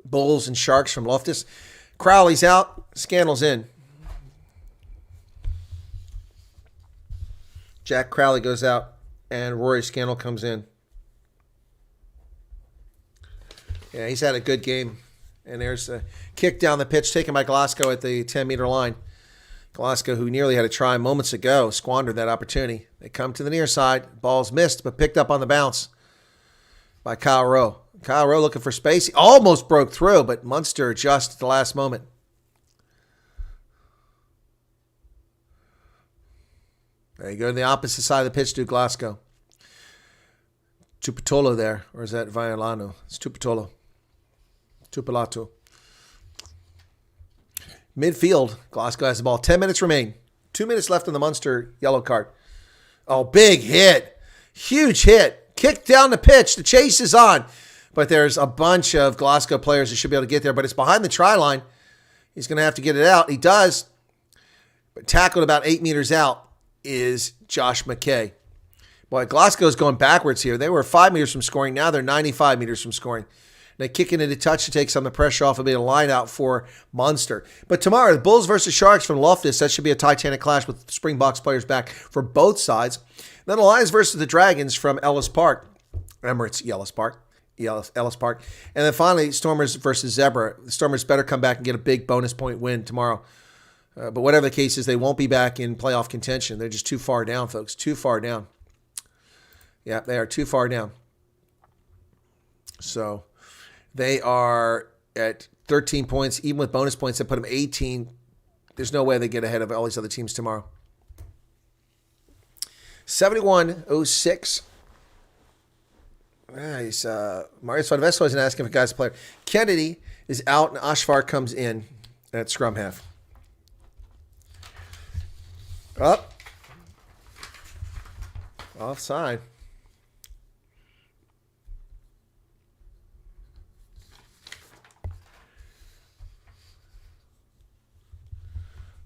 Bulls and Sharks from Loftus. Crowley's out. Scannell's in. Jack Crowley goes out, and Rory Scannell comes in. Yeah, he's had a good game. And there's a kick down the pitch taken by Glasgow at the 10-meter line. Glasgow, who nearly had a try moments ago, squandered that opportunity. They come to the near side. Ball's missed, but picked up on the bounce by Kyle Rowe. Kyle Rowe looking for space. He almost broke through, but Munster just at the last moment. There you go to the opposite side of the pitch to Glasgow. Tupatolo there, or is that Violano? It's Tupatolo. Tupalato. Midfield, Glasgow has the ball. 10 minutes remain. 2 minutes left on the Munster yellow card. Oh, big hit. Huge hit. Kick down the pitch. The chase is on. But there's a bunch of Glasgow players that should be able to get there. But it's behind the try line. He's going to have to get it out. He does. But tackled about 8 meters out is Josh McKay. Boy, Glasgow's going backwards here. They were 5 meters from scoring. Now they're 95 meters from scoring. They kick it into touch to take some of the pressure off and be a line out for Munster. But tomorrow, the Bulls versus Sharks from Loftus. That should be a titanic clash with Springboks players back for both sides. Then the Lions versus the Dragons from Ellis Park. Emirates Ellis Park. And then finally, Stormers versus Zebra. The Stormers better come back and get a big bonus point win tomorrow. But whatever the case is, they won't be back in playoff contention. They're just too far down, folks. Too far down. Yeah, they are too far down. So they are at 13 points. Even with bonus points, that put them 18. There's no way they get ahead of all these other teams tomorrow. 71-06. Nice. Marius van der Westhuizen asking if a guy's a player. Kennedy is out, and Ashvar comes in at scrum half. Up. Offside.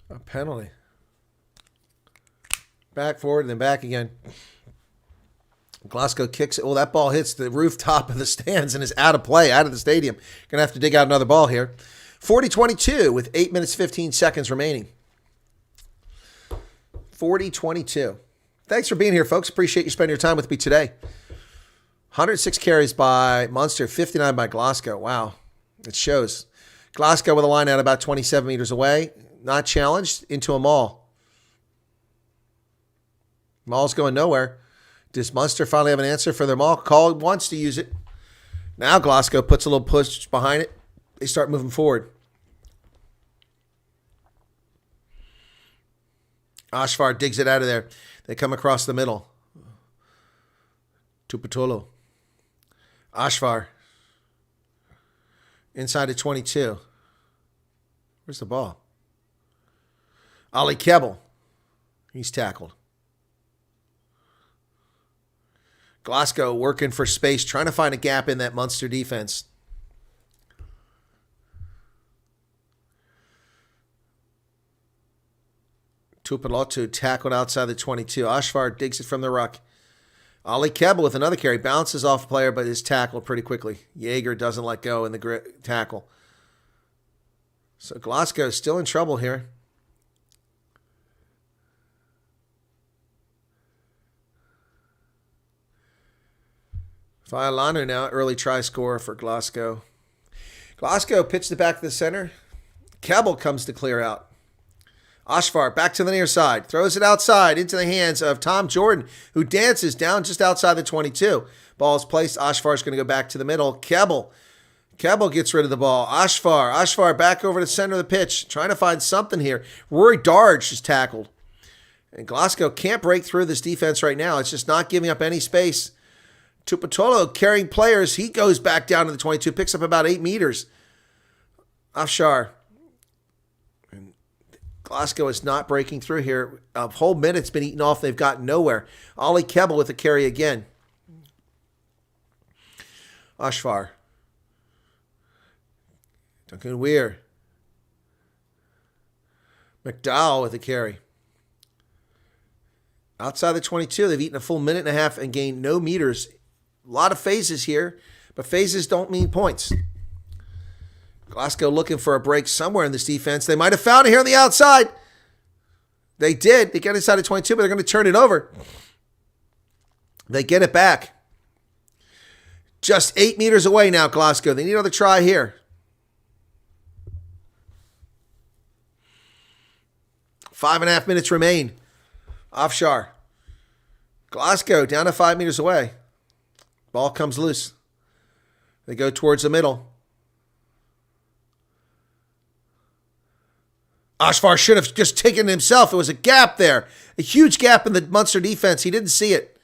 A penalty. Back forward and then back again. Glasgow kicks it. Oh, that ball hits the rooftop of the stands and is out of play, out of the stadium. Going to have to dig out another ball here. 40-22 with 8 minutes, 15 seconds remaining. 40-22. Thanks for being here, folks. Appreciate you spending your time with me today. 106 carries by Munster, 59 by Glasgow. Wow. It shows. Glasgow with a line out about 27 meters away. Not challenged, into a maul. Maul's going nowhere. Does Munster finally have an answer for their maul? Call wants to use it. Now Glasgow puts a little push behind it. They start moving forward. Ashvar digs it out of there. They come across the middle. Tupatolo. Ashvar. Inside of 22. Where's the ball? Ali Kebble. He's tackled. Glasgow working for space, trying to find a gap in that Munster defense. Tupalotu tackled outside the 22. Ashvar digs it from the ruck. Ali Kebble with another carry. Bounces off a player, but is tackled pretty quickly. Jaeger doesn't let go in the tackle. So Glasgow is still in trouble here. Violano now, early try scorer for Glasgow. Glasgow pitched it back to the center. Kebble comes to clear out. Ashvar back to the near side. Throws it outside into the hands of Tom Jordan, who dances down just outside the 22. Ball is placed. Ashvar is going to go back to the middle. Kebble gets rid of the ball. Ashvar back over to the center of the pitch, trying to find something here. Rory Darge is tackled. And Glasgow can't break through this defense right now. It's just not giving up any space Tupatolo carrying players. He goes back down to the 22, picks up about 8 meters. Afshar. And Glasgow is not breaking through here. A whole minute's been eaten off. They've gotten nowhere. Ollie Kebbell with the carry again. Ashfar. Duncan Weir. McDowell with the carry. Outside the 22, they've eaten a full minute and a half and gained no meters. A lot of phases here, but phases don't mean points. Glasgow looking for a break somewhere in this defense. They might have found it here on the outside. They did. They got inside the 22, but they're going to turn it over. They get it back. Just 8 meters away now, Glasgow. They need another try here. 5.5 minutes remain. Afshar. Glasgow down to 5 meters away. Ball comes loose. They go towards the middle. Ashfar should have just taken it himself. There was a gap there. A huge gap in the Munster defense. He didn't see it.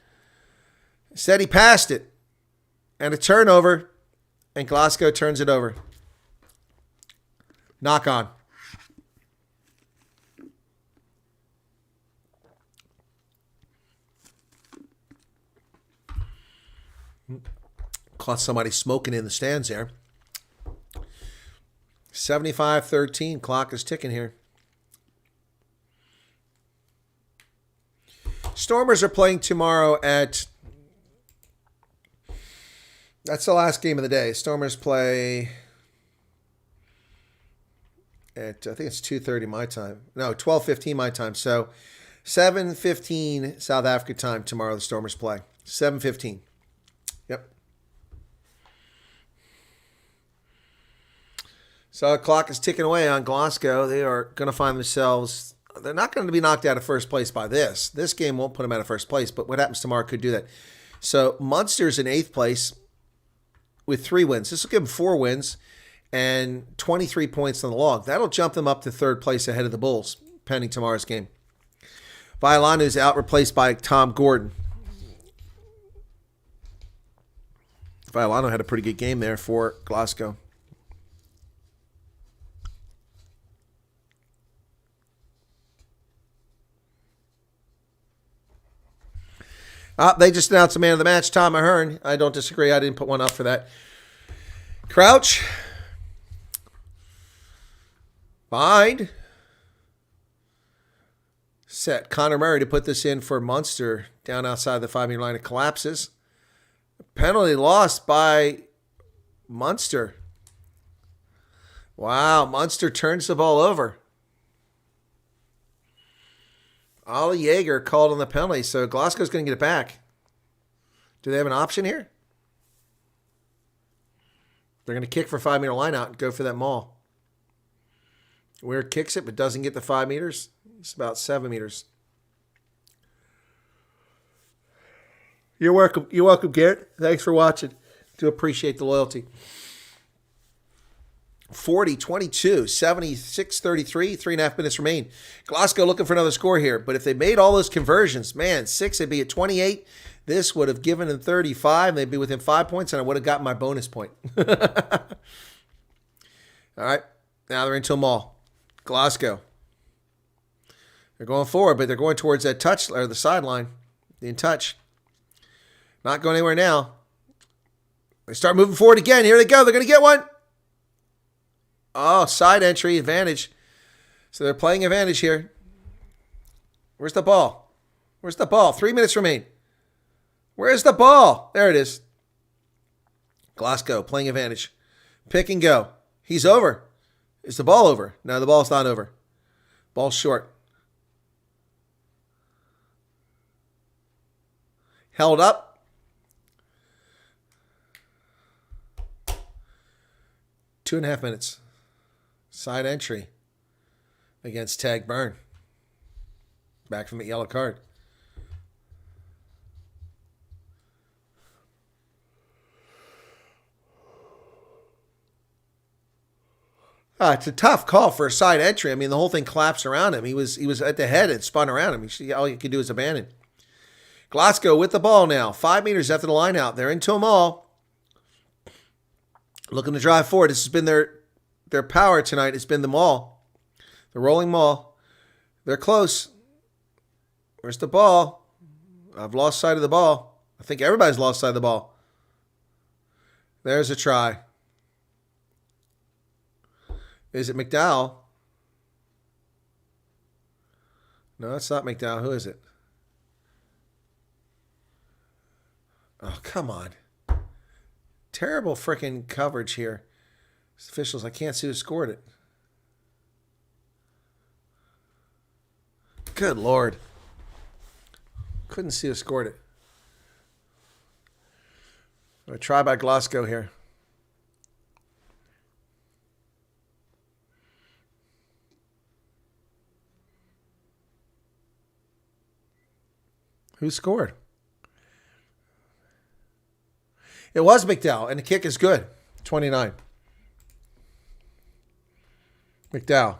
Instead, he passed it. And a turnover. And Glasgow turns it over. Knock on. Caught somebody smoking in the stands there. 75-13. Clock is ticking here. Stormers are playing tomorrow at... That's the last game of the day. Stormers play at, I think it's 2:30 my time. No, 12:15 my time. So 7:15 South Africa time tomorrow the Stormers play. 7:15. Yep. So the clock is ticking away on Glasgow. They are going to find themselves... They're not going to be knocked out of first place by this. This game won't put them out of first place, but what happens tomorrow could do that. So Munster's in 8th place with 3 wins. This will give them 4 wins and 23 points on the log. That'll jump them up to 3rd place ahead of the Bulls, pending tomorrow's game. Violanu's out, replaced by Tom Gordon. Violano had a pretty good game there for Glasgow. They just announced the man of the match, Tom Ahern. I don't disagree. I didn't put one up for that. Crouch. Behind. Set. Connor Murray to put this in for Munster down outside the 5-meter line. It collapses. Penalty lost by Munster. Wow, Munster turns the ball over. Ollie Jaeger called on the penalty, so Glasgow's going to get it back. Do they have an option here? They're going to kick for 5-meter line out and go for that maul. Weir kicks it, but doesn't get the 5 meters. It's about 7 meters. You're welcome. You're welcome, Garrett. Thanks for watching. Do appreciate the loyalty. 40-22, 76-33, 3.5 minutes remain. Glasgow looking for another score here, but if they made all those conversions, man, 6, they'd be at 28. This would have given them 35. They'd be within 5 points, and I would have gotten my bonus point. All right, now they're into a maul. Glasgow. They're going forward, but they're going towards that touch, or the sideline. In touch. Not going anywhere now. They start moving forward again. Here they go. They're going to get one. Oh, side entry, advantage. So they're playing advantage here. Where's the ball? Where's the ball? 3 minutes remain. Where's the ball? There it is. Glasgow playing advantage. Pick and go. He's over. Is the ball over? No, the ball's not over. Ball's short. Held up. 2.5 minutes. Side entry against Tag Byrne. Back from the yellow card. It's a tough call for a side entry. I mean, the whole thing collapsed around him. He was at the head and spun around him. All you could do is abandon. Glasgow with the ball now. 5 meters after the line out. They're into them all. Looking to drive forward. This has been their power tonight. It's been the maul. The rolling maul. They're close. Where's the ball? I've lost sight of the ball. I think everybody's lost sight of the ball. There's a try. Is it McDowell? No, it's not McDowell. Who is it? Oh, come on. Terrible freaking coverage here. Officials, I can't see who scored it. Good Lord. Couldn't see who scored it. A try by Glasgow here. Who scored? It was McDowell, and the kick is good. 29. McDowell.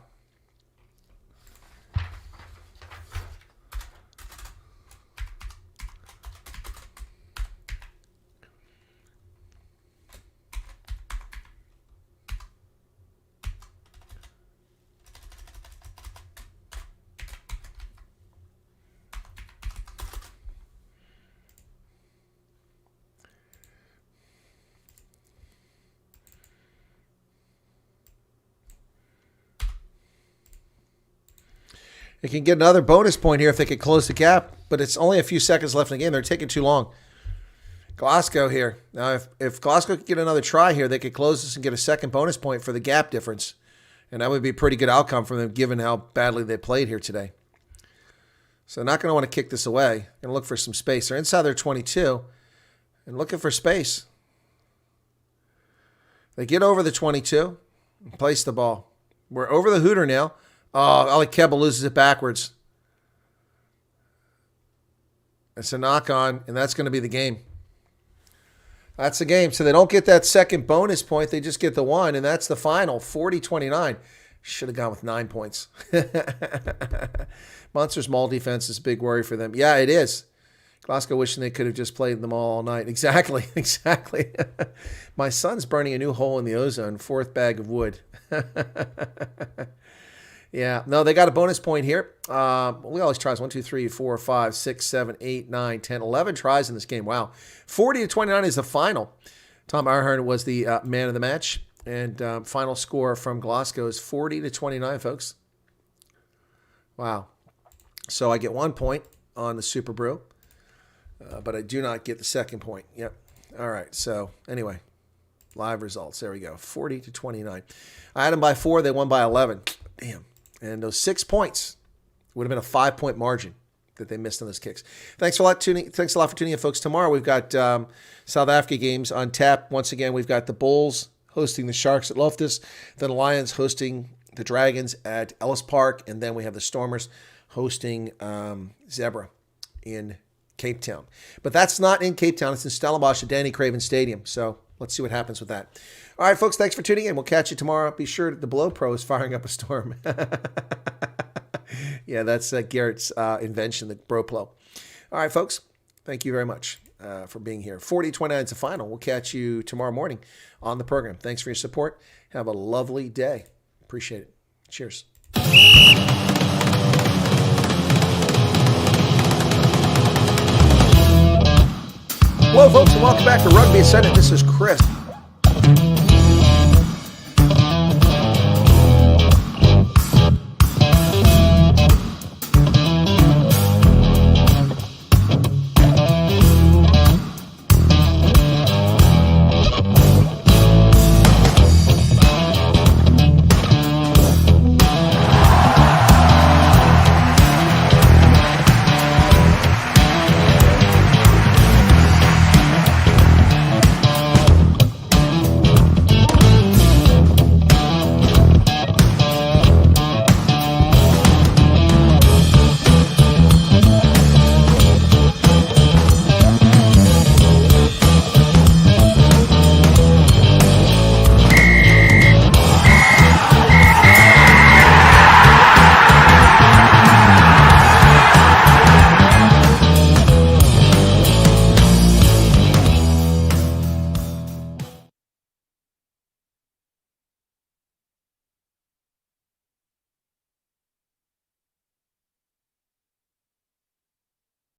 They can get another bonus point here if they could close the gap, but it's only a few seconds left in the game. They're taking too long. Glasgow here. Now, if Glasgow could get another try here, they could close this and get a second bonus point for the gap difference, and that would be a pretty good outcome for them given how badly they played here today. So they're not going to want to kick this away. They're going to look for some space. They're inside their 22 and looking for space. They get over the 22 and place the ball. We're over the hooter now. Oh, Ali Kebba loses it backwards. It's a knock-on, and that's going to be the game. That's the game. So they don't get that second bonus point. They just get the one, and that's the final, 40-29. Should have gone with 9 points. Munster's maul defense is a big worry for them. Yeah, it is. Glasgow wishing they could have just played them all night. Exactly, exactly. My son's burning a new hole in the ozone, fourth bag of wood. Yeah, no, they got a bonus point here. We always tries 1, 2, 3, 4, 5, 6, 7, 8, 9, 10, 11 tries in this game. Wow. 40-29 is the final. Tom Ahern was the man of the match. And final score from Glasgow is 40-29, folks. Wow. So I get 1 point on the Super Brew, but I do not get the second point. Yep. All right. So anyway, live results. There we go. 40-29. I had them by 4. They won by 11. Damn. And those 6 points would have been a 5-point margin that they missed on those kicks. Thanks a lot for tuning in, folks. Tomorrow we've got South Africa games on tap. Once again, we've got the Bulls hosting the Sharks at Loftus, then the Lions hosting the Dragons at Ellis Park, and then we have the Stormers hosting Zebra in Cape Town. But that's not in Cape Town. It's in Stellenbosch at Danny Craven Stadium. So let's see what happens with that. All right, folks, thanks for tuning in. We'll catch you tomorrow. Be sure that the Blow Pro is firing up a storm. Yeah, that's Garrett's invention, the Bro Pro. All right, folks, thank you very much for being here. 40-29 is the final. We'll catch you tomorrow morning on the program. Thanks for your support. Have a lovely day. Appreciate it. Cheers. Hello, folks, and welcome back to Rugby Ascendant. This is Chris.